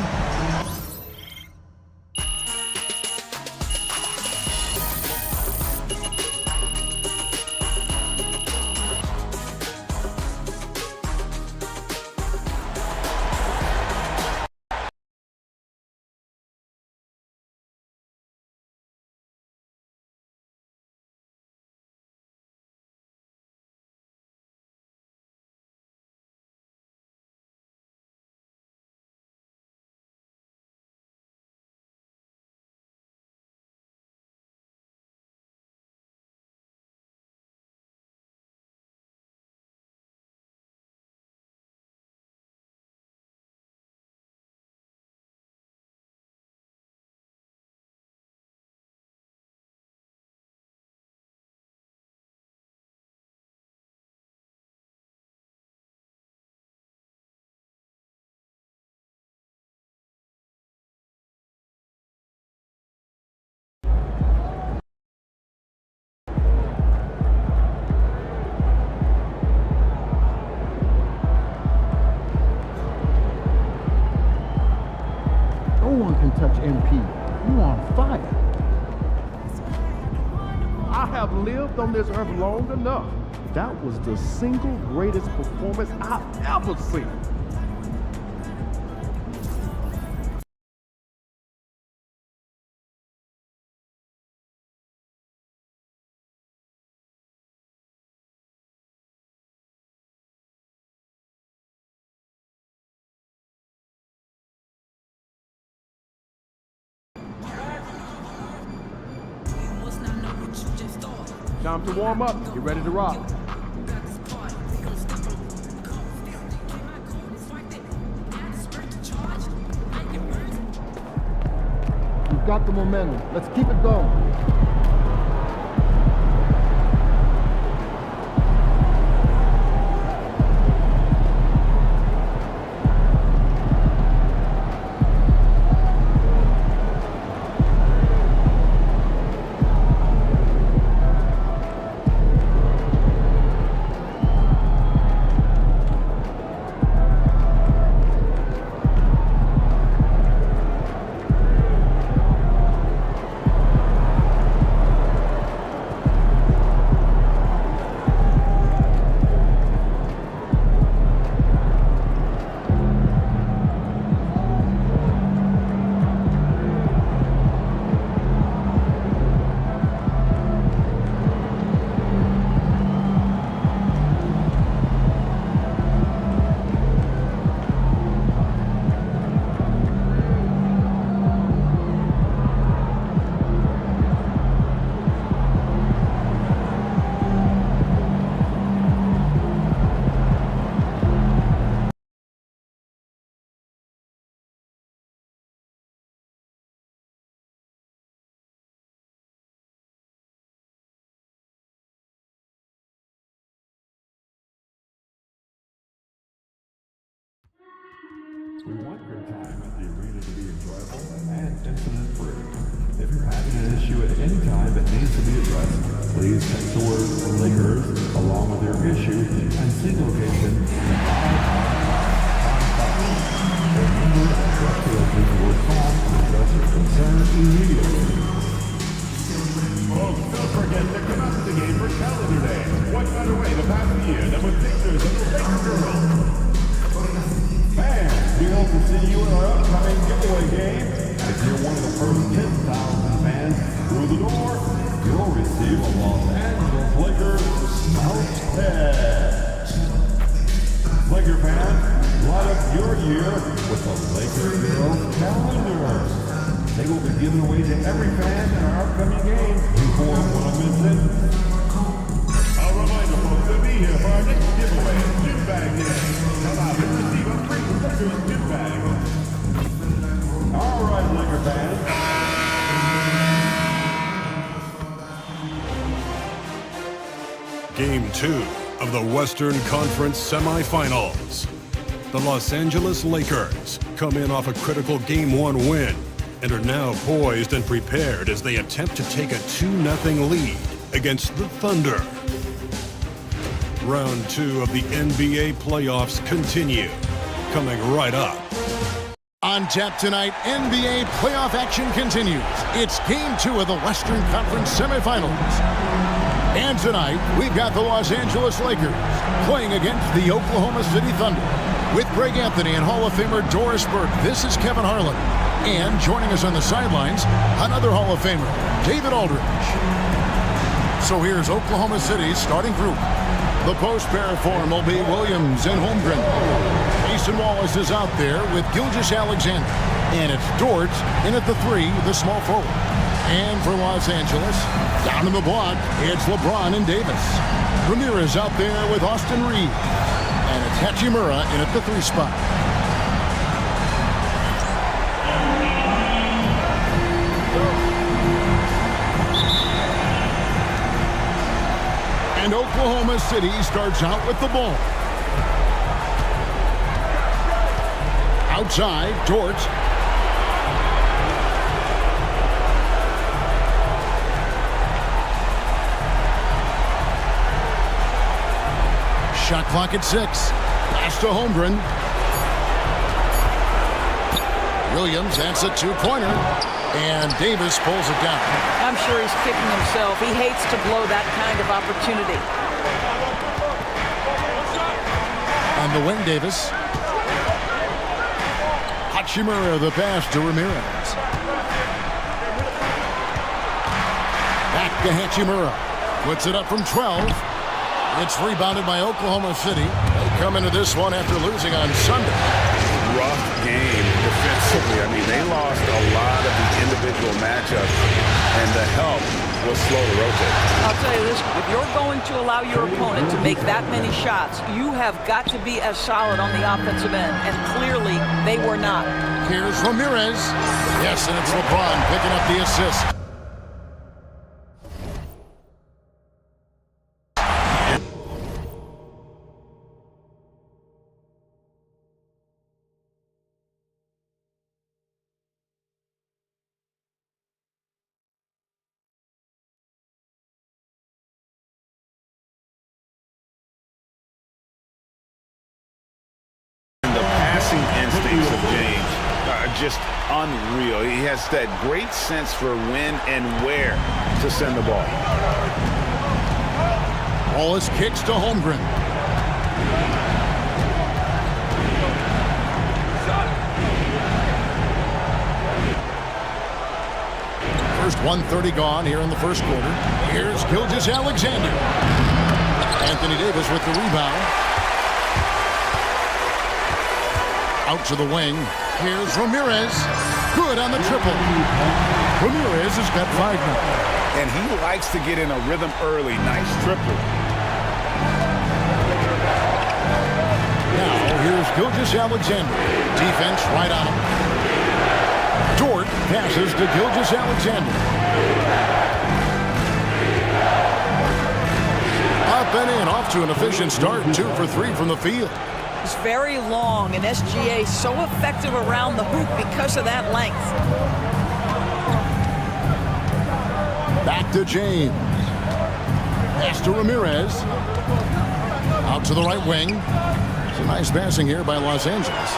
No one can touch MP. You on fire. I have lived on this earth long enough. That was the single greatest performance I've ever seen. Time to warm up. Get ready to rock. We've got the momentum. Let's keep it going. We want your time at the arena to be enjoyable and incident-free. If you're having an issue at any time that needs to be addressed, please text the word Lakers along with your issue and seek location in 555. Remember that Westfield people will call to address your concern immediately. Folks, don't forget to come out to the game for Calendar Day. What better way to pass the year than with pictures of the Laker girls? Fans, we hope to see you in our upcoming giveaway game. If you're one of the first 10,000 fans through the door, you'll receive a Los Angeles Lakers mouse pad. Laker fans, light up your year with the Laker Girls calendar. They will be given away to every fan in our upcoming game before what I mentioned. A reminder, folks, to be here for our next giveaway, Gym Bag Day. Come out and receive a free Lakers gym bag. All right, Laker fans. Game 2 of the Western Conference semifinals. The Los Angeles Lakers come in off a critical Game 1 win and are now poised and prepared as they attempt to take a 2-0 lead against the Thunder. Round 2 of the NBA playoffs continue, coming right up. On tap tonight, NBA playoff action continues. It's Game 2 of the Western Conference semifinals. And tonight, we've got the Los Angeles Lakers playing against the Oklahoma City Thunder. With Greg Anthony and Hall of Famer Doris Burke, this is Kevin Harlan. And joining us on the sidelines, another Hall of Famer, David Aldridge. So here's Oklahoma City's starting group. The post pair form will be Williams and Holmgren. Mason Wallace is out there with Gilgeous Alexander. And it's Dort in at the 3, the small forward. And for Los Angeles, down in the block, it's LeBron and Davis. Ramirez out there with Austin Reeves. And it's Hachimura in at the 3 spot. And Oklahoma City starts out with the ball. Outside, Dort. Shot clock at 6. Pass to Holmgren. Williams, that's a two-pointer. And Davis pulls it down. I'm sure he's kicking himself. He hates to blow that kind of opportunity. On the wing, Davis. Hachimura, the pass to Ramirez. Back to Hachimura. Puts it up from 12. It's rebounded by Oklahoma City. They come into this one after losing on Sunday. Rough game defensively. I mean, they lost a lot of the individual matchups, and the help was slow to rotate. I'll tell you this, if you're going to allow your opponent to make that many shots, you have got to be as solid on the offensive end, and clearly they were not. Here's Ramirez. Yes, and it's LeBron picking up the assist. Instincts of James are just unreal. He has that great sense for when and where to send the ball. Wallace kicks to Holmgren. First 1:30 gone here in the first quarter. Here's Gilgeous-Alexander. Anthony Davis with the rebound. Out to the wing. Here's Ramirez. Good on the triple. Ramirez has got 5 now. And he likes to get in a rhythm early. Nice triple. Now here's Gilgeous-Alexander. Defense right on him. Dort passes to Gilgeous-Alexander. Up and in. Off to an efficient start. 2 for 3 from the field. It's very long, and SGA so effective around the hoop because of that length. Back to James. Pass to Ramirez. Out to the right wing. It's a nice passing here by Los Angeles.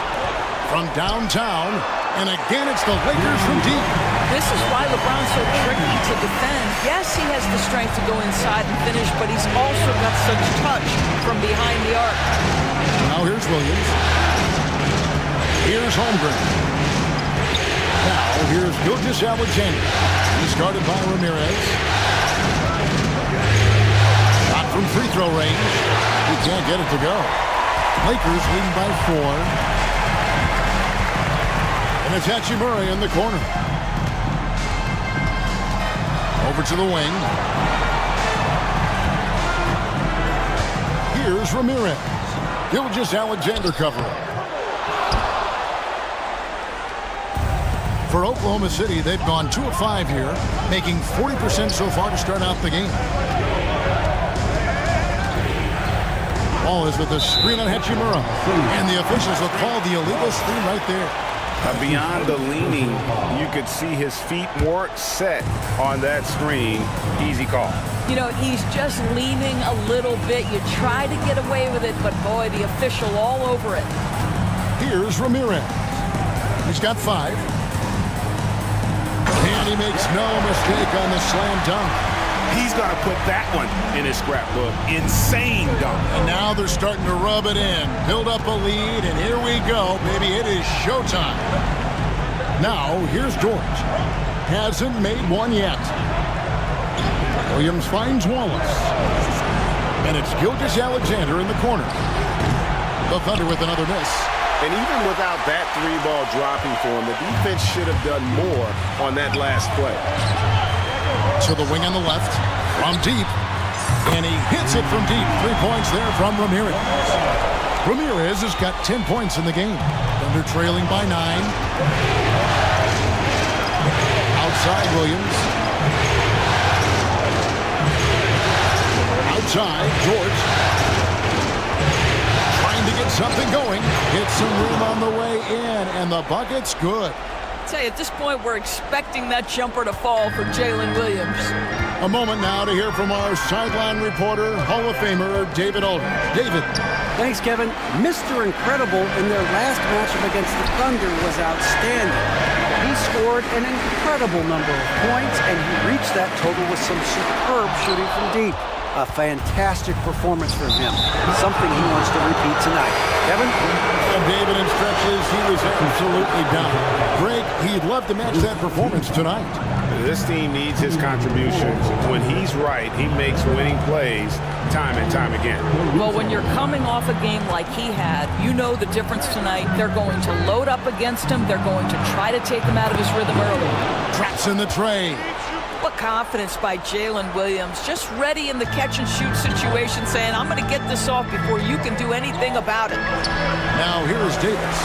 From downtown, and again it's the Lakers from deep. This is why LeBron's so tricky to defend. Yes, he has the strength to go inside and finish, but he's also got such touch from behind the arc. Now here's Williams. Here's Holmgren. Now here's Gilgeous-Alexander. He's guarded by Ramirez. Shot from free throw range. He can't get it to go. Lakers leading by 4. And it's Hachimura in the corner. Over to the wing. Here's Ramirez. Gilgeous-Alexander covering. For Oklahoma City, they've gone 2 of 5 here, making 40% so far to start out the game. Ball is with the screen on Hachimura, and the officials will call the illegal screen right there. Beyond the leaning, you could see his feet more set on that screen. Easy call. You know, he's just leaning a little bit. You try to get away with it, but boy, the official all over it. Here's Ramirez. He's got 5. And he makes no mistake on the slam dunk. He's got to put that one in his scrapbook. Insane dunk. And now they're starting to rub it in. Build up a lead, and here we go, baby. It is showtime. Now, here's George. Hasn't made one yet. Williams finds Wallace. And it's Gilgeous-Alexander in the corner. The Thunder with another miss. And even without that 3-ball dropping for him, the defense should have done more on that last play. To the wing on the left. From deep. And he hits it from deep. 3 points there from Ramirez. Ramirez has got 10 points in the game. Thunder trailing by 9. Outside Williams. Outside George. Trying to get something going. Hits some room on the way in, and the bucket's good. say, at this point, we're expecting that jumper to fall for Jalen Williams. A moment now to hear from our sideline reporter, Hall of Famer David Aldridge. David. Thanks, Kevin. Mr. Incredible in their last matchup against the Thunder was outstanding. He scored an incredible number of points, and he reached that total with some superb shooting from deep. A fantastic performance from him. Something he wants to repeat tonight. Kevin? David in stretches, he was absolutely down. Greg, he'd love to match that performance tonight. This team needs his contributions. When he's right, he makes winning plays time and time again. Well, when you're coming off a game like he had, you know the difference tonight. They're going to load up against him. They're going to try to take him out of his rhythm early. Traps in the tray. What confidence by Jalen Williams, just ready in the catch-and-shoot situation, saying, I'm going to get this off before you can do anything about it. Now here is Davis.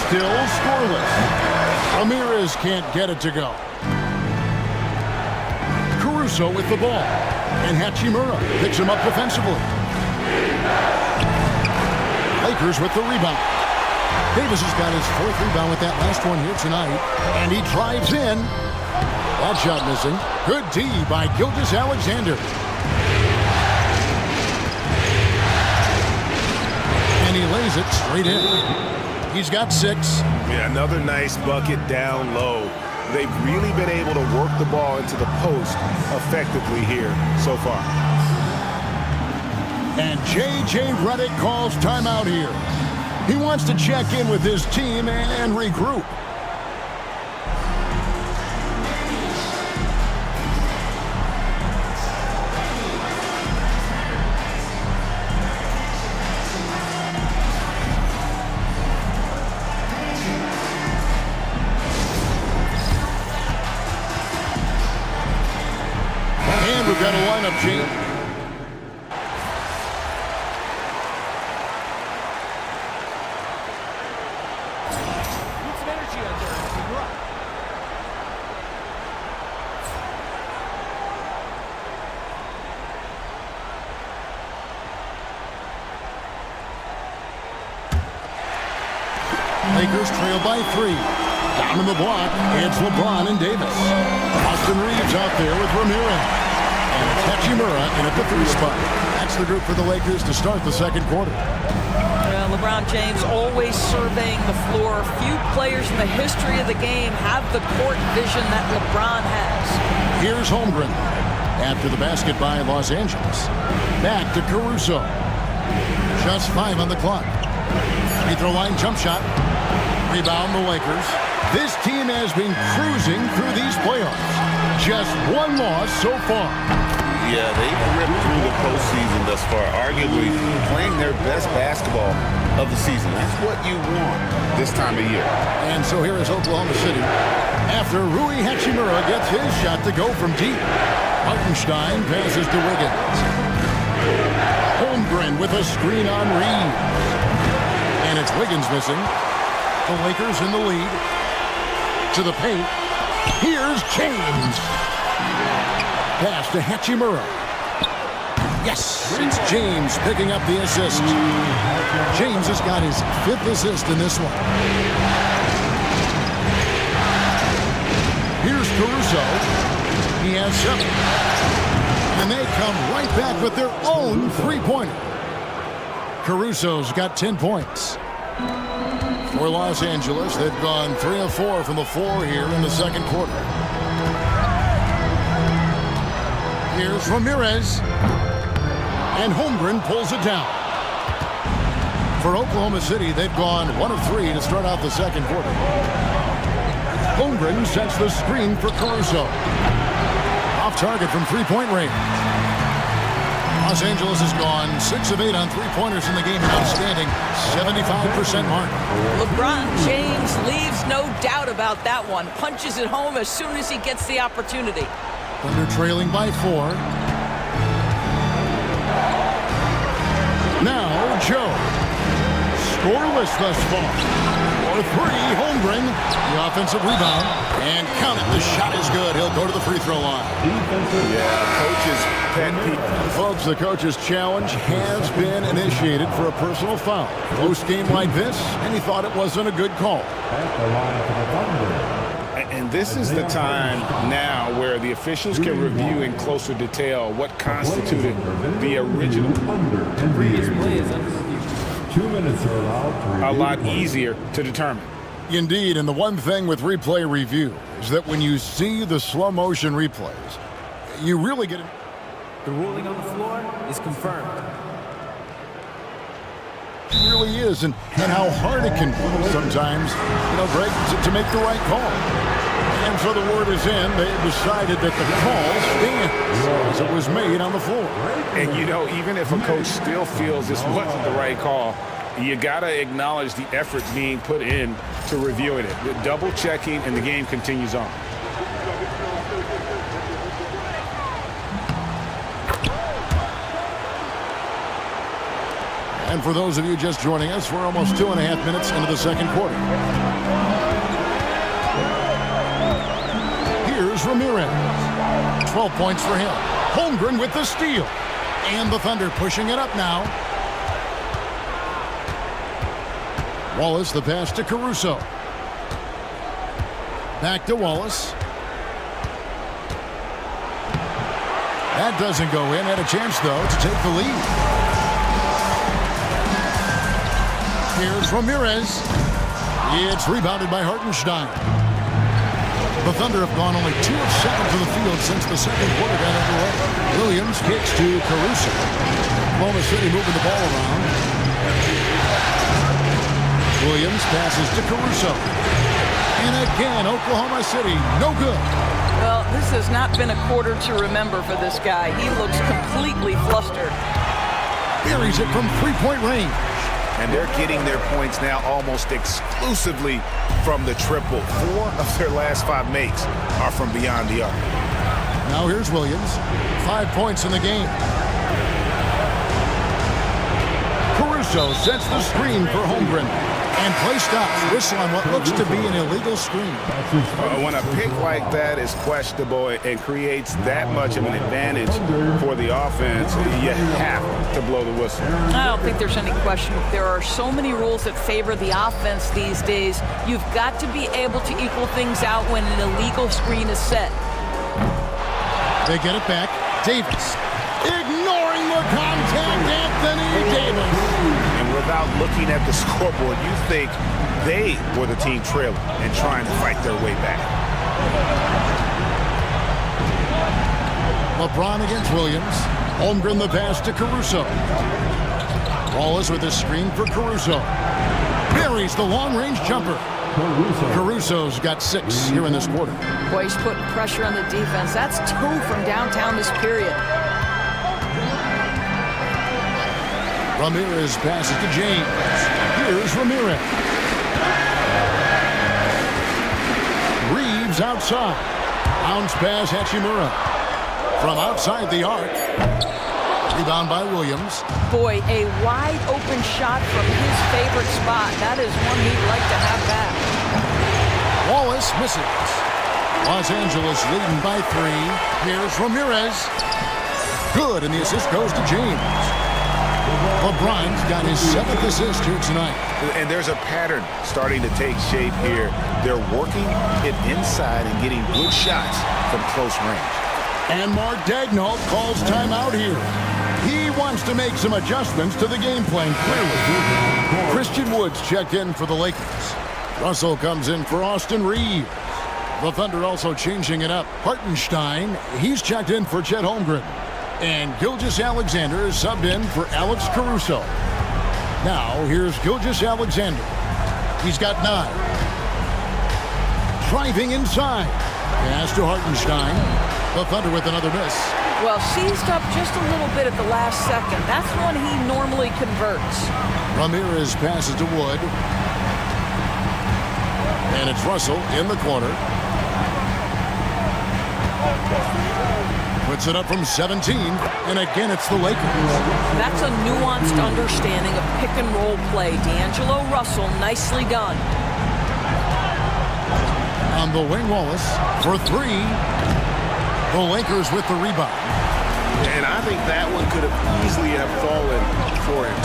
Still scoreless. Ramirez can't get it to go. Caruso with the ball. And Hachimura picks him up defensively. Lakers with the rebound. Davis has got his 4th rebound with that last one here tonight. And he drives in. That shot missing. Good D by Gilgeous-Alexander. And he lays it straight in. He's got 6. Yeah, another nice bucket down low. They've really been able to work the ball into the post effectively here so far. And J.J. Redick calls timeout here. He wants to check in with his team and regroup. And we've got a lineup change. Lakers trail by 3. Down in the block, it's LeBron and Davis. Austin Reeves out there with Ramirez. And it's Hachimura in at the 3 spot. That's the group for the Lakers to start the second quarter. LeBron James always surveying the floor. Few players in the history of the game have the court vision that LeBron has. Here's Holmgren. After the basket by Los Angeles. Back to Caruso. Just 5 on the clock. Free throw line jump shot. Rebound the Lakers. This team has been cruising through these playoffs. Just 1 loss so far. Yeah, they've ripped through the postseason thus far, arguably playing their best basketball of the season. That's what you want this time of year. And so here is Oklahoma City. After Rui Hachimura gets his shot to go from deep. Hartenstein passes to Wiggins. Holmgren with a screen on Reeves. And it's Wiggins missing. The Lakers in the lead. To the paint. Here's James. Pass to Hachimura. Yes, it's James picking up the assist. James has got his 5th assist in this one. Here's Caruso. He has 7. And they come right back with their own 3-pointer. Caruso's got 10 points. For Los Angeles, they've gone 3 of 4 from the floor here in the second quarter. Here's Ramirez. And Holmgren pulls it down. For Oklahoma City, they've gone 1 of 3 to start out the second quarter. Holmgren sets the screen for Caruso. Off target from 3-point range. Los Angeles has gone 6 of 8 on 3-pointers in the game. An outstanding 75% mark. LeBron James leaves no doubt about that one. Punches it home as soon as he gets the opportunity. Thunder trailing by 4. Now Joe. Scoreless thus far. For 3, Holmgren. The offensive rebound. And count it. The shot is good. He'll go to the free throw line. Yeah, the coach's pet peeve. Folks, the coach's challenge has been initiated for a personal foul. Close game like this, and he thought it wasn't a good call. At the line for the Thunder, this is the time now where the officials can review in closer detail what constituted the original. 2 minutes are allowed to a lot easier to determine. Indeed, and the one thing with replay review is that when you see the slow motion replays, you really get it. The ruling on the floor is confirmed. It really is, and how hard it can be sometimes, Greg, to make the right call. And so the word is in. They decided that the call stands as it was made on the floor. And, even if a coach still feels this wasn't the right call, you got to acknowledge the effort being put in to reviewing it. The double checking, and the game continues on. And for those of you just joining us, we're almost 2.5 minutes into the second quarter. Here's Ramirez. 12 points for him. Holmgren with the steal. And the Thunder pushing it up now. Wallace, the pass to Caruso. Back to Wallace. That doesn't go in. Had a chance, though, to take the lead. Here's Ramirez. It's rebounded by Hartenstein. The Thunder have gone only 2 of 7 to the field since the second quarter got underway. Williams kicks to Caruso. Oklahoma City moving the ball around. Williams passes to Caruso. And again, Oklahoma City, no good. Well, this has not been a quarter to remember for this guy. He looks completely flustered. Buries it from three-point range. And they're getting their points now almost exclusively from the triple. 4 of their last 5 makes are from beyond the arc. Now here's Williams. 5 points in the game. Caruso sets the screen for Holmgren. And play stops. Whistle on what looks to be an illegal screen. When a pick like that is questionable and creates that much of an advantage for the offense, you have to blow the whistle. I don't think there's any question. There are so many rules that favor the offense these days. You've got to be able to equal things out when an illegal screen is set. They get it back. Davis. Ignoring the contact, Anthony Davis. And without looking at the scoreboard, you think they were the team trailing and trying to fight their way back. LeBron against Williams. Holmgren the pass to Caruso. Wallace with a screen for Caruso. Buries the long-range jumper. Caruso's got 6 here in this quarter. Boy, he's putting pressure on the defense. That's 2 from downtown this period. Ramirez passes to James. Here's Ramirez. Reeves outside. Bounce pass Hachimura. From outside the arc. Rebound by Williams. Boy, a wide open shot from his favorite spot. That is one he'd like to have back. Wallace misses. Los Angeles leading by 3. Here's Ramirez. Good, and the assist goes to James. LeBron's got his 7th assist here tonight. And there's a pattern starting to take shape here. They're working it inside and getting good shots from close range. And Mark Daigneault calls timeout here. He wants to make some adjustments to the game plan, clearly. Christian Woods checked in for the Lakers. Russell comes in for Austin Reeves. The Thunder also changing it up. Hartenstein, he's checked in for Chet Holmgren. And Gilgeous-Alexander is subbed in for Alex Caruso. Now, here's Gilgeous-Alexander. He's got 9. Driving inside. Pass to Hartenstein. The Thunder with another miss. Well, seized up just a little bit at the last second. That's when he normally converts. Ramirez passes to Wood. And it's Russell in the corner. Puts it up from 17, and again it's the Lakers. That's a nuanced understanding of pick and roll play. D'Angelo Russell, nicely done. On the wing, Wallace for 3. The Lakers with the rebound. And I think that one could have easily have fallen for him.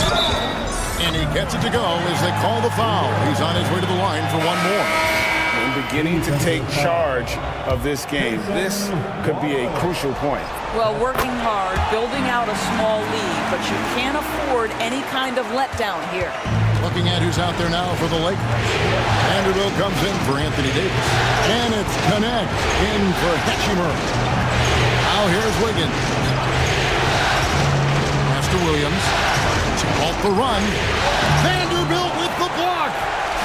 And he gets it to go as they call the foul. He's on his way to the line for one more. And beginning to take charge of this game. This could be a crucial point. Well, working hard, building out a small lead, but you can't afford any kind of letdown here. Looking at who's out there now for the Lakers. Vanderbilt comes in for Anthony Davis. And it's Connect in for Hachimura. Now here's Wiggins. Pass to Williams. Off the run. Vanderbilt with the block.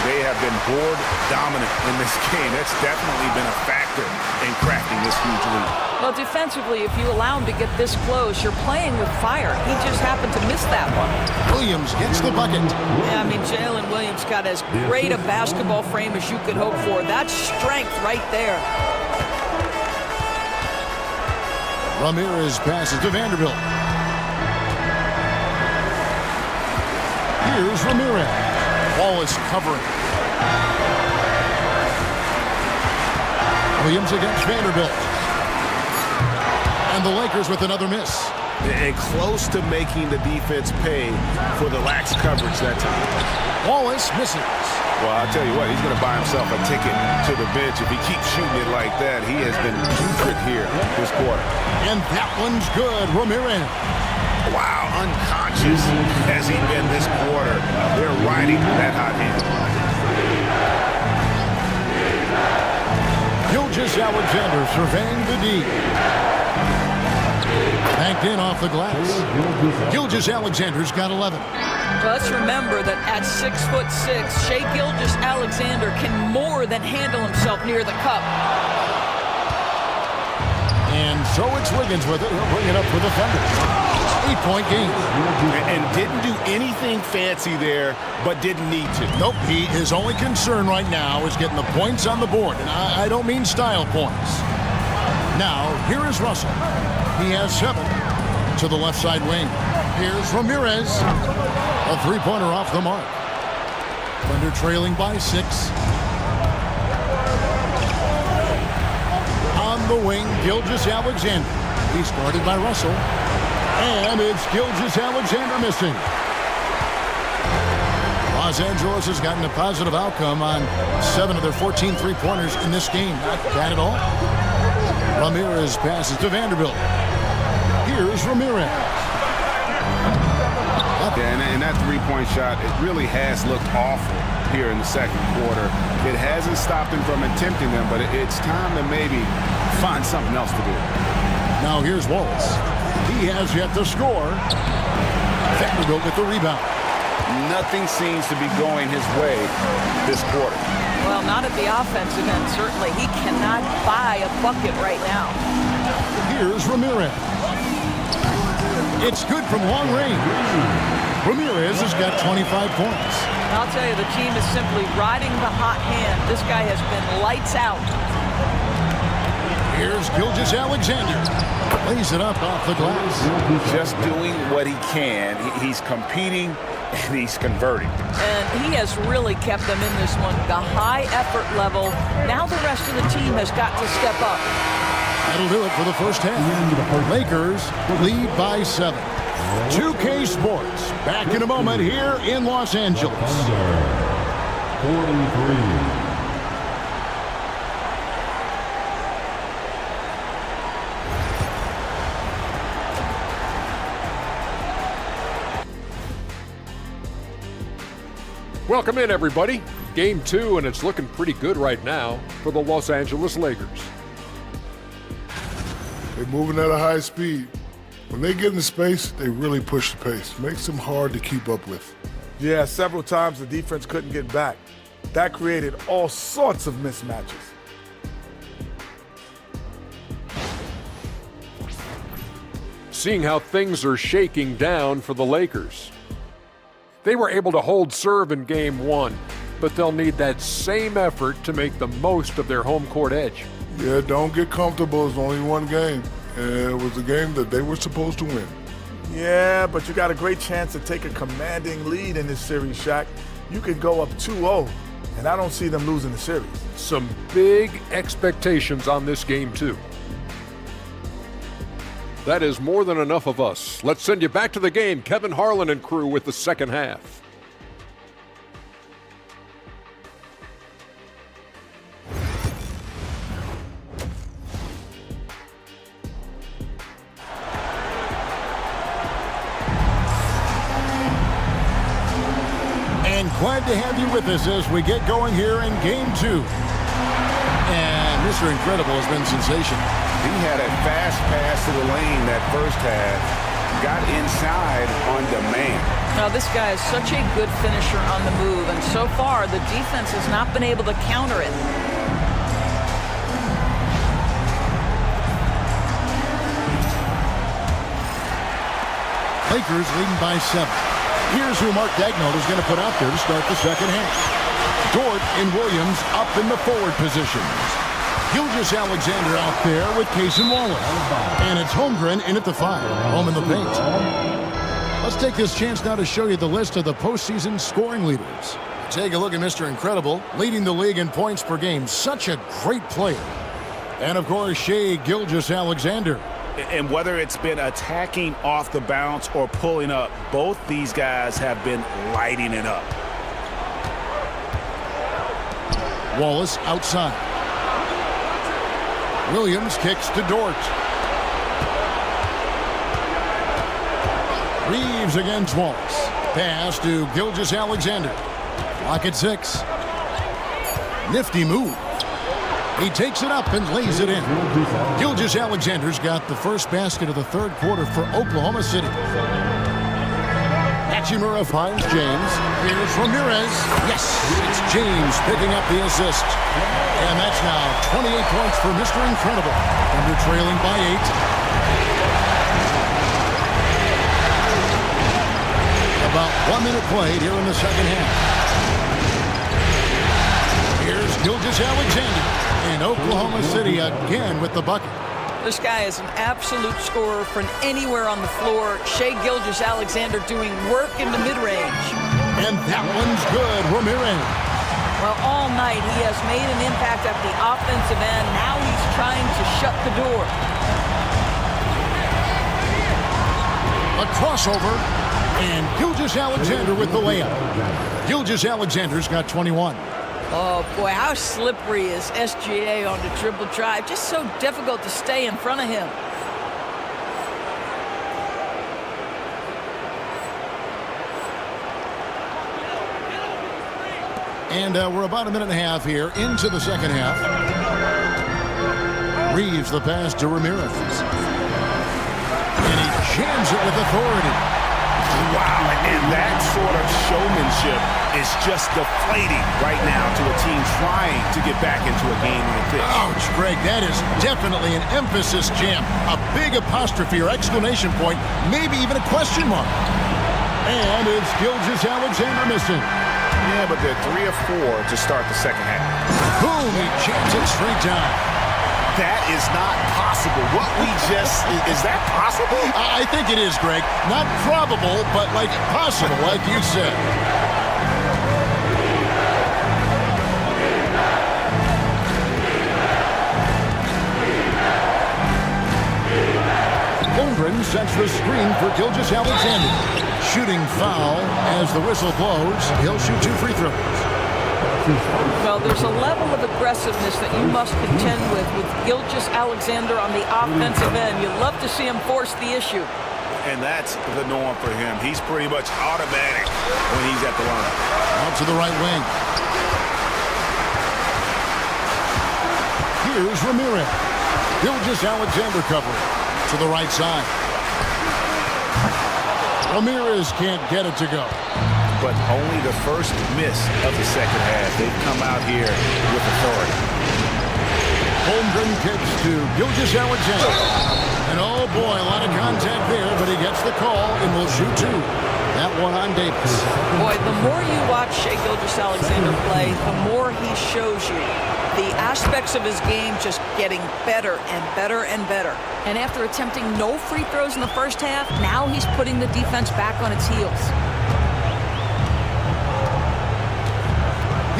They have been board dominant in this game. That's definitely been a factor in crafting this huge lead. Well, defensively, if you allow him to get this close, you're playing with fire. He just happened to miss that one. Williams gets the bucket. Yeah, I mean, Jalen Williams got as great a basketball frame as you could hope for. That's strength right there. Ramirez passes to Vanderbilt. Here's Ramirez. Wallace covering. Williams against Vanderbilt. And the Lakers with another miss. And close to making the defense pay for the lax coverage that time. Wallace misses. Well, I'll tell you what, he's going to buy himself a ticket to the bench. If he keeps shooting it like that, he has been putrid here this quarter. And that one's good. Ramirez. Wow, unconscious has he been this quarter. They're riding that hot hand. Gilgeous-Alexander surveying the D. Banked in off the glass. Gilgeous-Alexander's got 11. Let's remember that at 6'6", Shai Gilgeous-Alexander can more than handle himself near the cup. And so it's Wiggins with it. He'll bring it up for the Thunder. 8-point game. And didn't do anything fancy there, but didn't need to. Nope, his only concern right now is getting the points on the board. And I don't mean style points. Now, here is Russell. He has 7 to the left side wing. Here's Ramirez. A three-pointer off the mark. Thunder trailing by 6. On the wing, Gilgeous-Alexander. He's guarded by Russell. And it's Gilgeous-Alexander missing. Los Angeles has gotten a positive outcome on 7 of their 14 three-pointers in this game. Not bad at all. Ramirez passes to Vanderbilt. Here's Ramirez. And that three-point shot, it really has looked awful here in the second quarter. It hasn't stopped him from attempting them, but it's time to maybe find something else to do. Now here's Wallace. He has yet to score. Vanderbilt with the rebound. Nothing seems to be going his way this quarter. Well, not at the offensive end, certainly. He cannot buy a bucket right now. Here's Ramirez. It's good from long range. Ramirez has got 25 points. I'll tell you, the team is simply riding the hot hand. This guy has been lights out. Here's Gilgeous-Alexander. Lays it up off the glass. Just doing what he can. He's competing and he's converting. And he has really kept them in this one. The high effort level. Now the rest of the team has got to step up. That'll do it for the first half. Lakers lead by 7. 2K Sports back in a moment here in Los Angeles. 43. Welcome in, everybody. Game 2, and it's looking pretty good right now for the Los Angeles Lakers. They're moving at a high speed. When they get in space, they really push the pace. Makes them hard to keep up with. Yeah, several times the defense couldn't get back. That created all sorts of mismatches. Seeing how things are shaking down for the Lakers. They were able to hold serve in Game 1, but they'll need that same effort to make the most of their home court edge. Yeah, don't get comfortable. It's only one game. And it was a game that they were supposed to win. Yeah, but you got a great chance to take a commanding lead in this series, Shaq. You could go up 2-0, and I don't see them losing the series. Some big expectations on this game, too. That is more than enough of us. Let's send you back to the game. Kevin Harlan and crew with the second half. glad to have you with us as we get going here in Game 2. And Mr. Incredible has been sensational. He had a fast pass to the lane that first half. Got inside on demand. Now, this guy is such a good finisher on the move, and so far, the defense has not been able to counter it. Lakers leading by 7. Here's who Mark Daigneault is going to put out there to start the second half. Dort and Williams up in the forward positions. Gilgeous-Alexander out there with Cason Wallace. And it's Holmgren in at the 5, home in the paint. Let's take this chance now to show you the list of the postseason scoring leaders. Take a look at Mr. Incredible, leading the league in points per game. Such a great player. And, of course, Shai Gilgeous-Alexander. And whether it's been attacking off the bounce or pulling up, both these guys have been lighting it up. Wallace outside. Williams kicks to Dort. Reeves against Wallace. Pass to Gilgeous-Alexander. Clock at 6. Nifty move. He takes it up and lays it in. Gilgeous-Alexander's got the first basket of the third quarter for Oklahoma City. Hachimura finds James. Here's Ramirez. Yes, it's James picking up the assist. And that's now 28 points for Mr. Incredible. Thunder trailing by 8. About 1 minute played here in the second half. Here's Gilgeous-Alexander. And Oklahoma City again with the bucket. This guy is an absolute scorer from anywhere on the floor. Shai Gilgeous-Alexander doing work in the mid-range. And that one's good, Ramirez. Well, all night he has made an impact at the offensive end. Now he's trying to shut the door. A crossover, and Gilgeous-Alexander with the layup. Gilgeous-Alexander's got 21. Oh, boy, how slippery is SGA on the dribble drive. Just so difficult to stay in front of him. And we're about a minute and a half here into the second half. Reeves the pass to Ramirez. And he jams it with authority. Wow, and that sort of showmanship is just deflating right now to a team trying to get back into a game like this. Ouch, Greg, that is definitely an emphasis jam. A big apostrophe or exclamation point, maybe even a question mark. And it's Gilgeous-Alexander missing. Yeah, but they're 3 of 4 to start the second half. Boom, he jams it straight down. That is not possible. What we just, is that possible? I think it is, Greg. Not probable, but like possible, like you said. Holmgren sets the screen for Gilgeous-Alexander. Shooting foul as the whistle blows. He'll shoot 2 free throws. Well, there's a level of aggressiveness that you must contend with Gilgeous-Alexander on the offensive end. You love to see him force the issue. And that's the norm for him. He's pretty much automatic when he's at the line. Out to the right wing. Here's Ramirez. Gilgeous-Alexander covering to the right side. Ramirez can't get it to go. But only the first miss of the second half. They've come out here with authority. Holmgren kicks to Gilgeous-Alexander. And oh boy, a lot of contact there, but he gets the call and will shoot 2. That one on Davis. Boy, the more you watch Shai Gilgeous-Alexander play, the more he shows you the aspects of his game just getting better and better and better. And after attempting no free throws in the first half, now he's putting the defense back on its heels.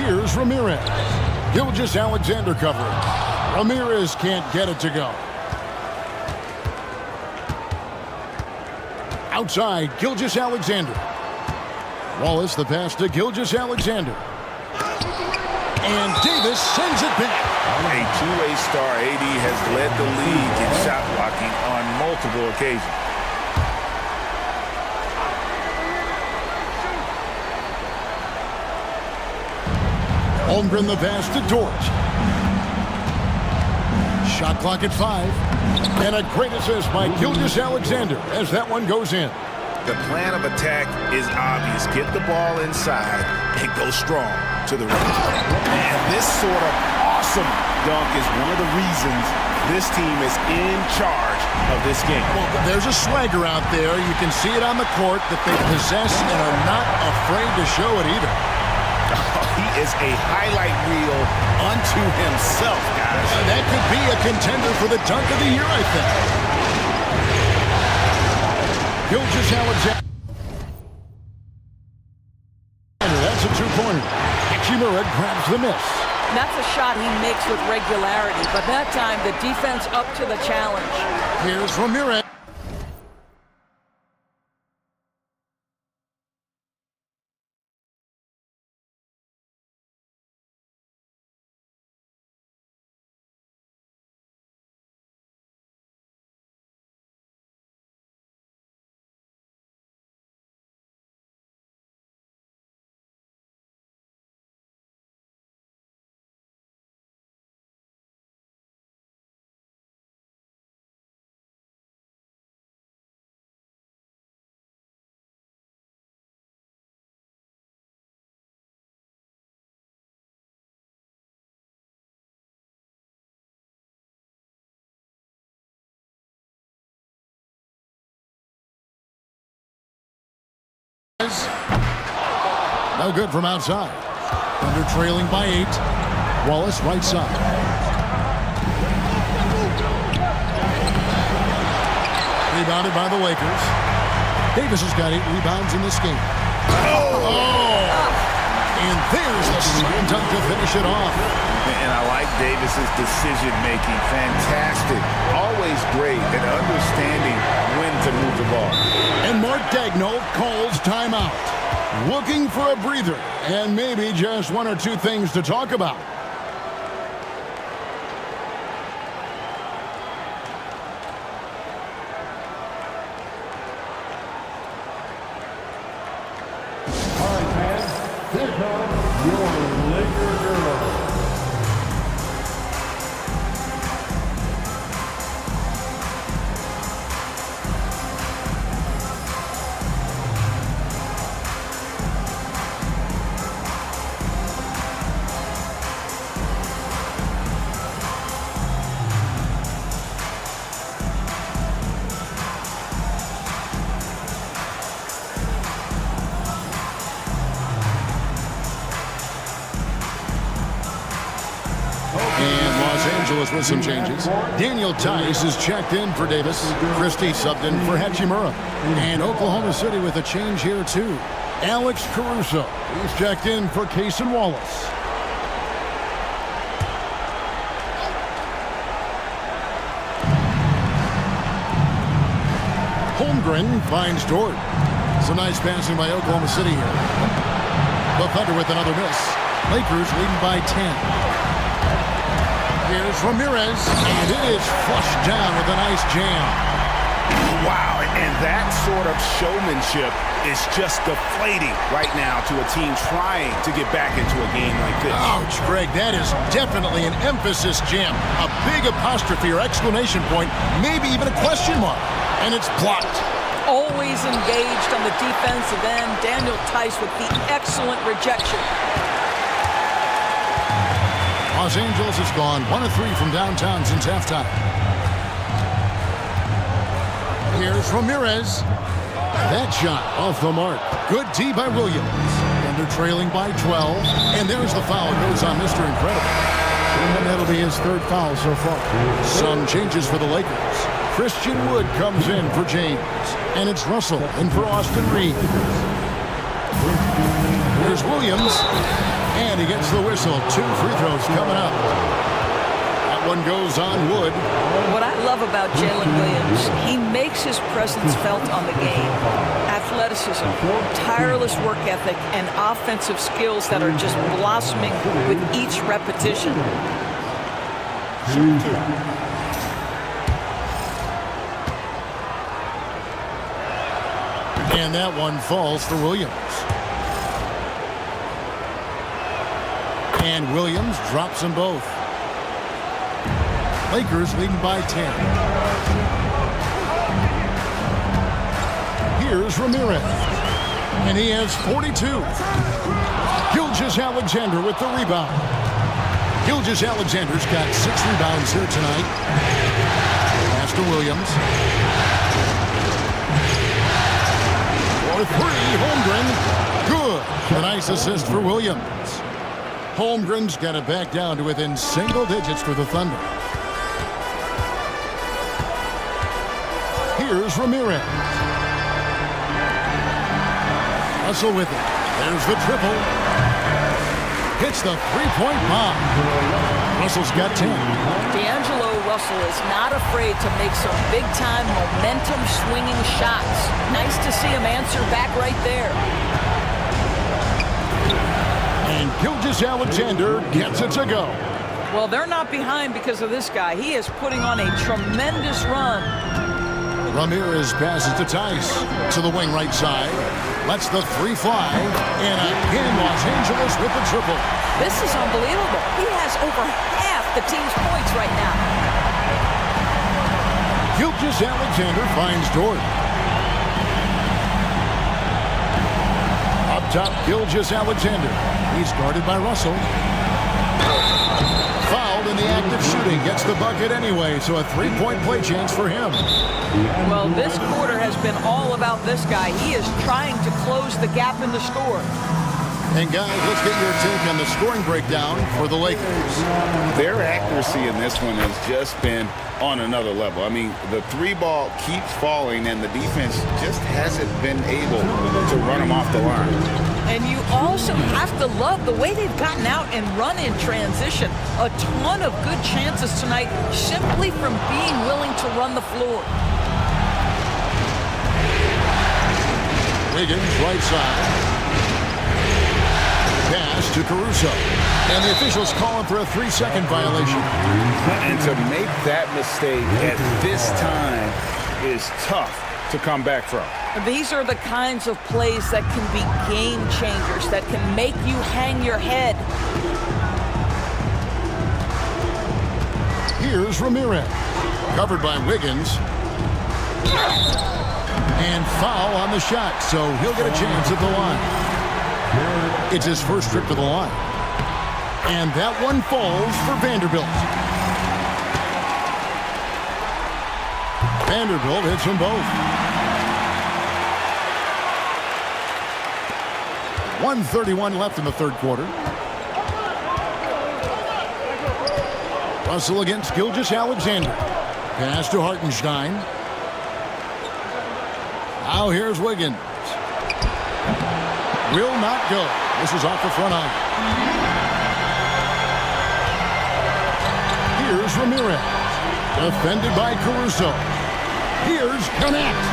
Here's Ramirez. Gilgeous-Alexander covering. Ramirez can't get it to go. Outside, Gilgeous-Alexander. Wallace the pass to Gilgeous-Alexander. And Davis sends it back. A two-way star, AD has led the league in shot blocking on multiple occasions. Holmgren the pass to Dort. Shot clock at 5. And a great assist by Gilgeous-Alexander as that one goes in. The plan of attack is obvious. Get the ball inside and go strong to the rim. And this sort of awesome dunk is one of the reasons this team is in charge of this game. Well, there's a swagger out there. You can see it on the court that they possess and are not afraid to show it either. He is a highlight reel unto himself, guys. That could be a contender for the dunk of the year, I think. Gilgeous-Alexander. That's a two-pointer. Hachimura grabs the miss. That's a shot he makes with regularity, but that time the defense up to the challenge. Here's Ramirez. No good from outside. Thunder trailing by 8. Wallace right side. Rebounded by the Lakers. Davis has got 8 rebounds in this game. Oh! And there's the slam dunk to finish it off. And I like Davis's decision-making. Fantastic. Always great at understanding when to move the ball. And Mark Daigneault calls timeout. Looking for a breather and maybe just 1 or 2 things to talk about. All right, fans, here comes your Laker girl. With some changes. Daniel Tice is checked in for Davis. Christie subbed in for Hachimura. And Oklahoma City with a change here too. Alex Caruso. He's checked in for Cason Wallace. Holmgren finds Dort. Some nice passing by Oklahoma City here. The Thunder with another miss. Lakers leading by 10. Here's Ramirez, and it is flushed down with a nice jam. Wow, and that sort of showmanship is just deflating right now to a team trying to get back into a game like this. Ouch, Greg, that is definitely an emphasis jam. A big apostrophe or exclamation point, maybe even a question mark. And it's blocked. Always engaged on the defensive end. Daniel Tice with the excellent rejection. Los Angeles has gone 1 of 3 from downtown since halftime. Here's Ramirez. That shot off the mark. Good D by Williams. And they're trailing by 12. And there's the foul. Goes on Mr. Incredible. And that'll be his 3rd foul so far. Some changes for the Lakers. Christian Wood comes in for James. And it's Russell in for Austin Reeves. Here's Williams. And he gets the whistle. 2 free throws coming up. That one goes on Wood. What I love about Jalen Williams, he makes his presence felt on the game. Athleticism, tireless work ethic, and offensive skills that are just blossoming with each repetition. And that one falls for Williams. And Williams drops them both. Lakers leading by 10. Here's Ramirez. And he has 42. Gilgeous-Alexander with the rebound. Gilgeous-Alexander's got 6 rebounds here tonight. Pass to Williams. For 3, Holmgren. Good. A nice assist for Williams. Holmgren's got it back down to within single digits for the Thunder. Here's Ramirez. Russell with it. There's the triple. Hits the three-point bomb. Russell's got 10. D'Angelo Russell is not afraid to make some big-time momentum-swinging shots. Nice to see him answer back right there. And Gilgeous-Alexander gets it to go. Well, they're not behind because of this guy. He is putting on a tremendous run. Ramirez passes to Tice. To the wing right side. Lets the 3 fly. And again, Los Angeles with the triple. This is unbelievable. He has over half the team's points right now. Gilgeous-Alexander finds Dort. Up top, Gilgeous-Alexander. He's guarded by Russell. Fouled in the act of shooting. Gets the bucket anyway, so a 3-point play chance for him. Well, this quarter has been all about this guy. He is trying to close the gap in the score. And guys, let's get your take on the scoring breakdown for the Lakers. Their accuracy in this one has just been on another level. I mean, the 3-ball keeps falling, and the defense just hasn't been able to run them off the line. And you also have to love the way they've gotten out and run in transition. A ton of good chances tonight simply from being willing to run the floor. Wiggins, right side. Pass to Caruso. And the officials call him for a 3-second violation. And to make that mistake at this time is tough to come back from. These are the kinds of plays that can be game changers, that can make you hang your head. Here's Ramirez. Covered by Wiggins. And foul on the shot, so he'll get a chance at the line. It's his first trip to the line. And that one falls for Vanderbilt. Vanderbilt hits them both. 1:31 left in the third quarter. Russell against Gilgeous-Alexander. Pass to Hartenstein. Now here's Wiggins. Will not go. This is off the front iron. Here's Ramirez. Defended by Caruso. Here's Connect.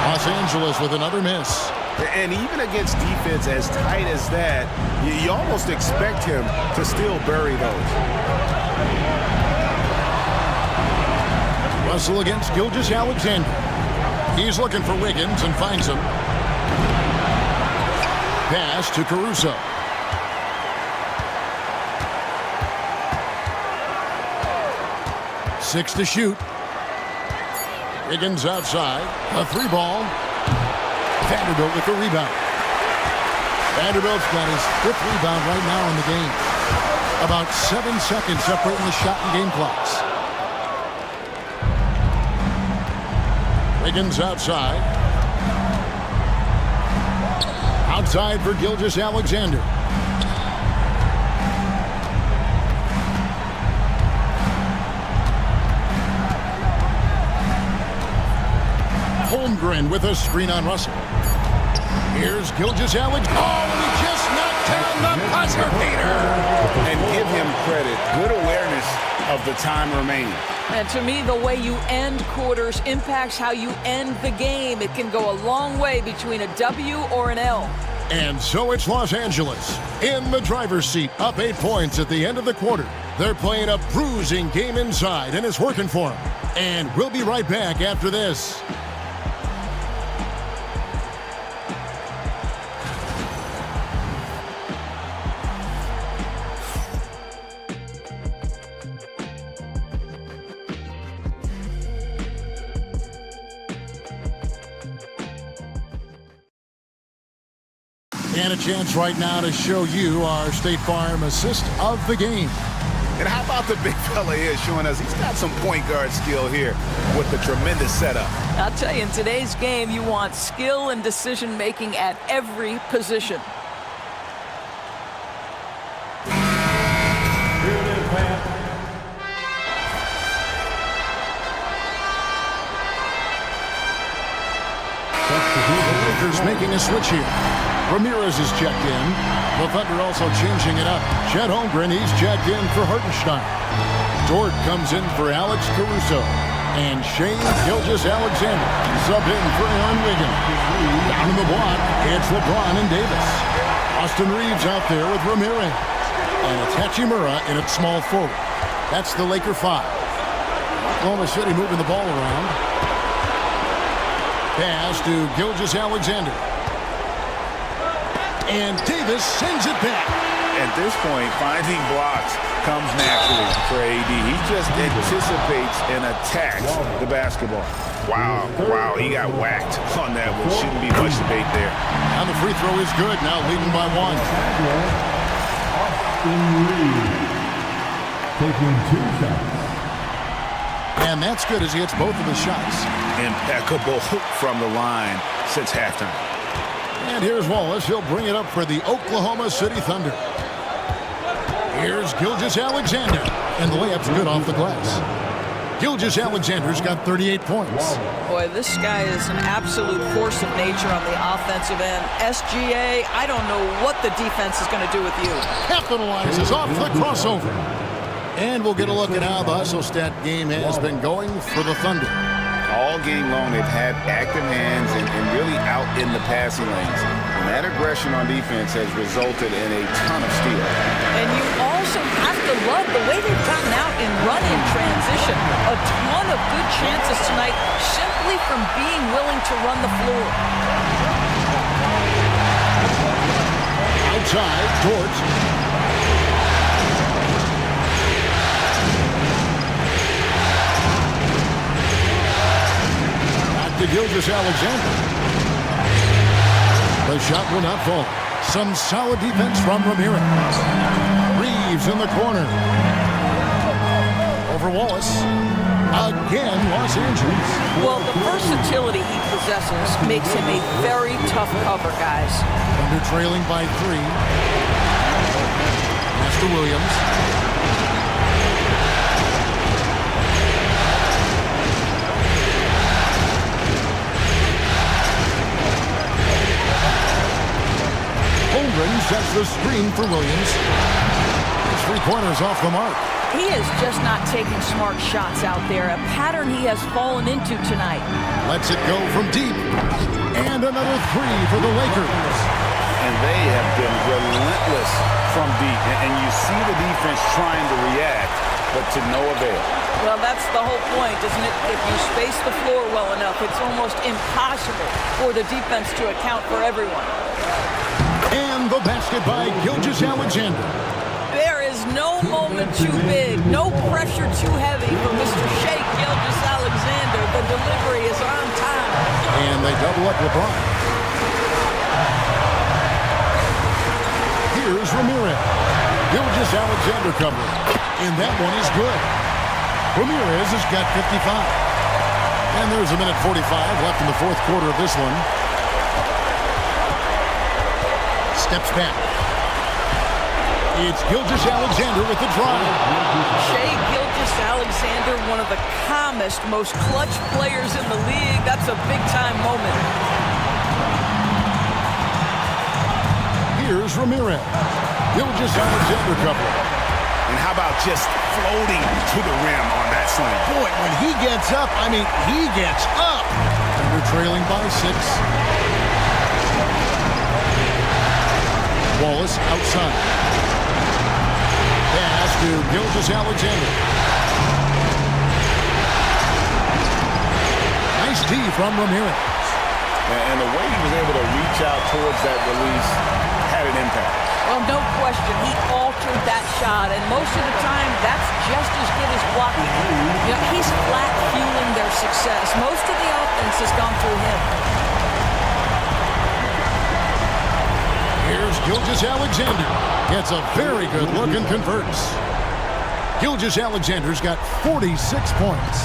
Los Angeles with another miss. And even against defense as tight as that, you almost expect him to still bury those. Russell against Gilgeous-Alexander. He's looking for Wiggins and finds him. Pass to Caruso. Six to shoot. Wiggins outside. A 3-ball. Vanderbilt with the rebound. Vanderbilt's got his 5th rebound right now in the game. About 7 seconds separating the shot and game clocks. Wiggins outside. Outside for Gilgeous-Alexander. Holmgren with a screen on Russell. Here's Gilgeous-Alexander. Oh, and he just knocked down the buzzer beater. And give him credit. Good awareness of the time remaining. And to me, the way you end quarters impacts how you end the game. It can go a long way between a W or an L. And so it's Los Angeles in the driver's seat, up 8 points at the end of the quarter. They're playing a bruising game inside, and it's working for them. And we'll be right back after this. And a chance right now to show you our State Farm assist of the game. And how about the big fella here showing us he's got some point guard skill here with the tremendous setup. I'll tell you, in today's game, you want skill and decision-making at every position. The Lakers making a switch here. Ramirez is checked in. The Thunder also changing it up. Chet Holmgren, he's checked in for Hartenstein. Dort comes in for Alex Caruso. And Shea Gilgeous-Alexander sub in for Aaron Wiggins. Down in the block, it's LeBron and Davis. Austin Reeves out there with Ramirez. And it's Hachimura in at small forward. That's the Laker 5. Oklahoma City moving the ball around. Pass to Gilgeous-Alexander. And Davis sends it back. At this point, finding blocks comes naturally for AD. He just anticipates and attacks the basketball. Wow, he got whacked on that one. Shouldn't be much debate there. And the free throw is good, now leading by 1. Austin Reeves taking 2 shots. And that's good as he hits both of his shots. Impeccable from the line since halftime. And here's Wallace. He'll bring it up for the Oklahoma City Thunder. Here's Gilgeous-Alexander. And the layup's good off the glass. Gilgeous-Alexander's got 38 points. Boy, this guy is an absolute force of nature on the offensive end. SGA, I don't know what the defense is going to do with you. Capitalizes off the crossover. And we'll get a look at how the Hustle-Stat game has been going for the Thunder. All game long, they've had active hands and really out in the passing lanes. And that aggression on defense has resulted in a ton of steals. And you also have to love the way they've gotten out in run-in transition. A ton of good chances tonight simply from being willing to run the floor. Outside, Dort. To Gilgeous-Alexander. The shot will not fall. Some solid defense from Ramirez. Reeves in the corner. Over Wallace. Again, Los Angeles. Well, the versatility he possesses makes him a very tough cover, guys. Thunder trailing by 3. Master Williams. Holmgren sets the screen for Williams. His 3-pointers off the mark. He is just not taking smart shots out there, a pattern he has fallen into tonight. Lets it go from deep. And another 3 for the Lakers. And they have been relentless from deep. And you see the defense trying to react, but to no avail. Well, that's the whole point, isn't it? If you space the floor well enough, it's almost impossible for the defense to account for everyone. And the basket by Gilgeous-Alexander. There is no moment too big, no pressure too heavy for Mr. Shea Gilgeous-Alexander. The delivery is on time. And they double up LeBron. Here's Ramirez. Gilgeous-Alexander cover. And that one is good. Ramirez has got 55. And there's a minute 45 left in the fourth quarter of this one. Steps back. It's Gilgeous-Alexander with the drive. Shea Gilgeous-Alexander, one of the calmest, most clutch players in the league. That's a big-time moment. Here's Ramirez. Gilgeous-Alexander cover. And how about just floating to the rim on that slam? Boy, when he gets up, he gets up. Thunder trailing by 6. Wallace outside. Pass to Gilgeous-Alexander. Nice D from Ramirez. And the way he was able to reach out towards that release had an impact. Well, no question. He altered that shot, and most of the time, that's just as good as blocking. You know, he's flat fueling their success. Most of the offense has gone through him. Here's Gilgeous-Alexander. Gets a very good look and converts. Gilgeous-Alexander's got 46 points.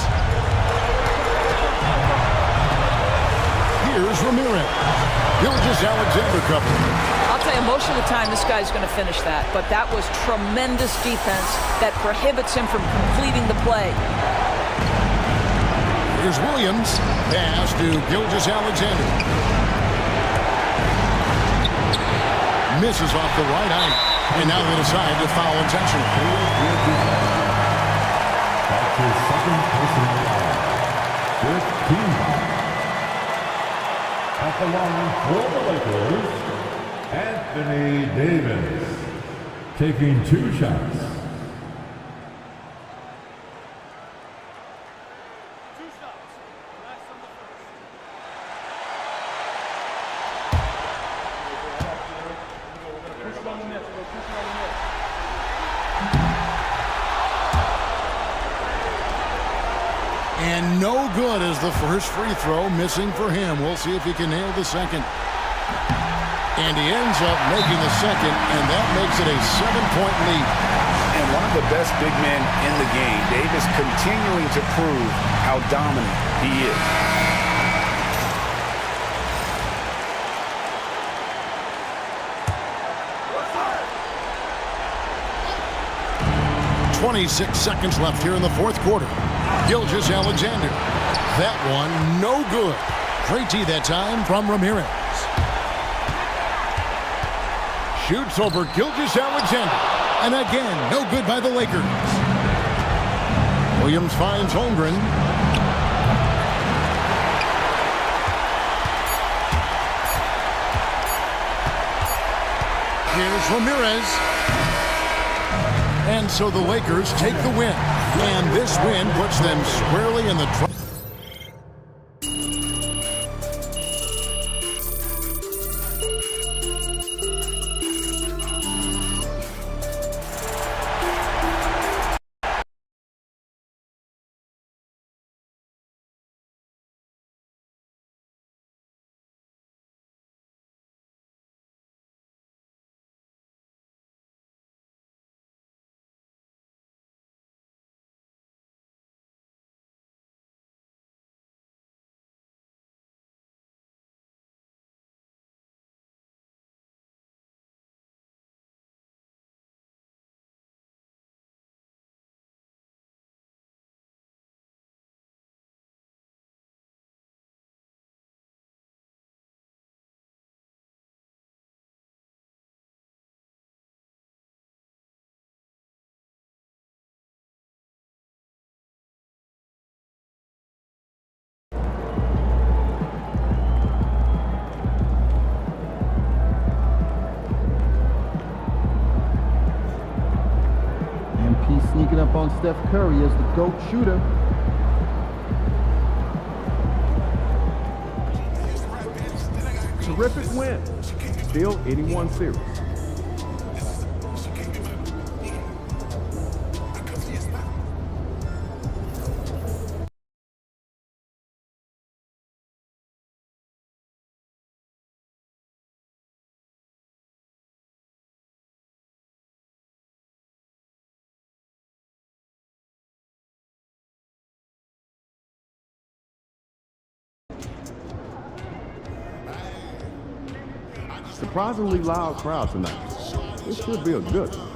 Here's Ramirez. Gilgeous-Alexander covered. I'll tell you, most of the time this guy's going to finish that, but that was tremendous defense that prohibits him from completing the play. Here's Williams. Pass to Gilgeous-Alexander. Misses off the right eye. And now they decide to foul intentionally. That's his second personal foul. Fifth team foul. At the line for the Lakers, Anthony Davis, taking 2 shots. And no good as the first free throw, missing for him. We'll see if he can nail the second. And he ends up making the second, and that makes it a 7-point lead. And one of the best big men in the game, Davis continuing to prove how dominant he is. 26 seconds left here in the fourth quarter. Gilgeous-Alexander. That one, no good. Great D that time from Ramirez. Shoots over Gilgeous-Alexander. And again, no good by the Lakers. Williams finds Holmgren. Here's Ramirez. And so the Lakers take the win. And this win puts them squarely in the drive. Sneaking up on Steph Curry as the GOAT shooter. Terrific win. Still 81 series. Surprisingly loud crowd tonight. This should be a good one.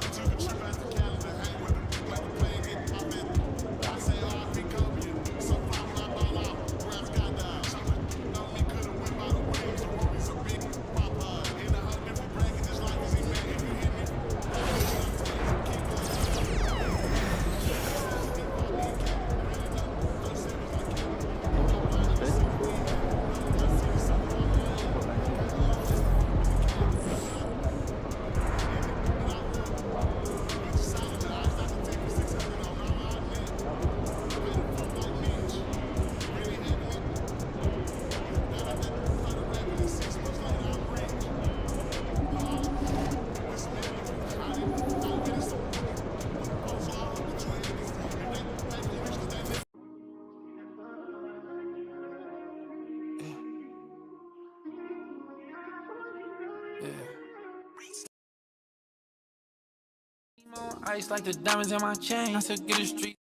ice like the diamonds in my chain. I took it to the street.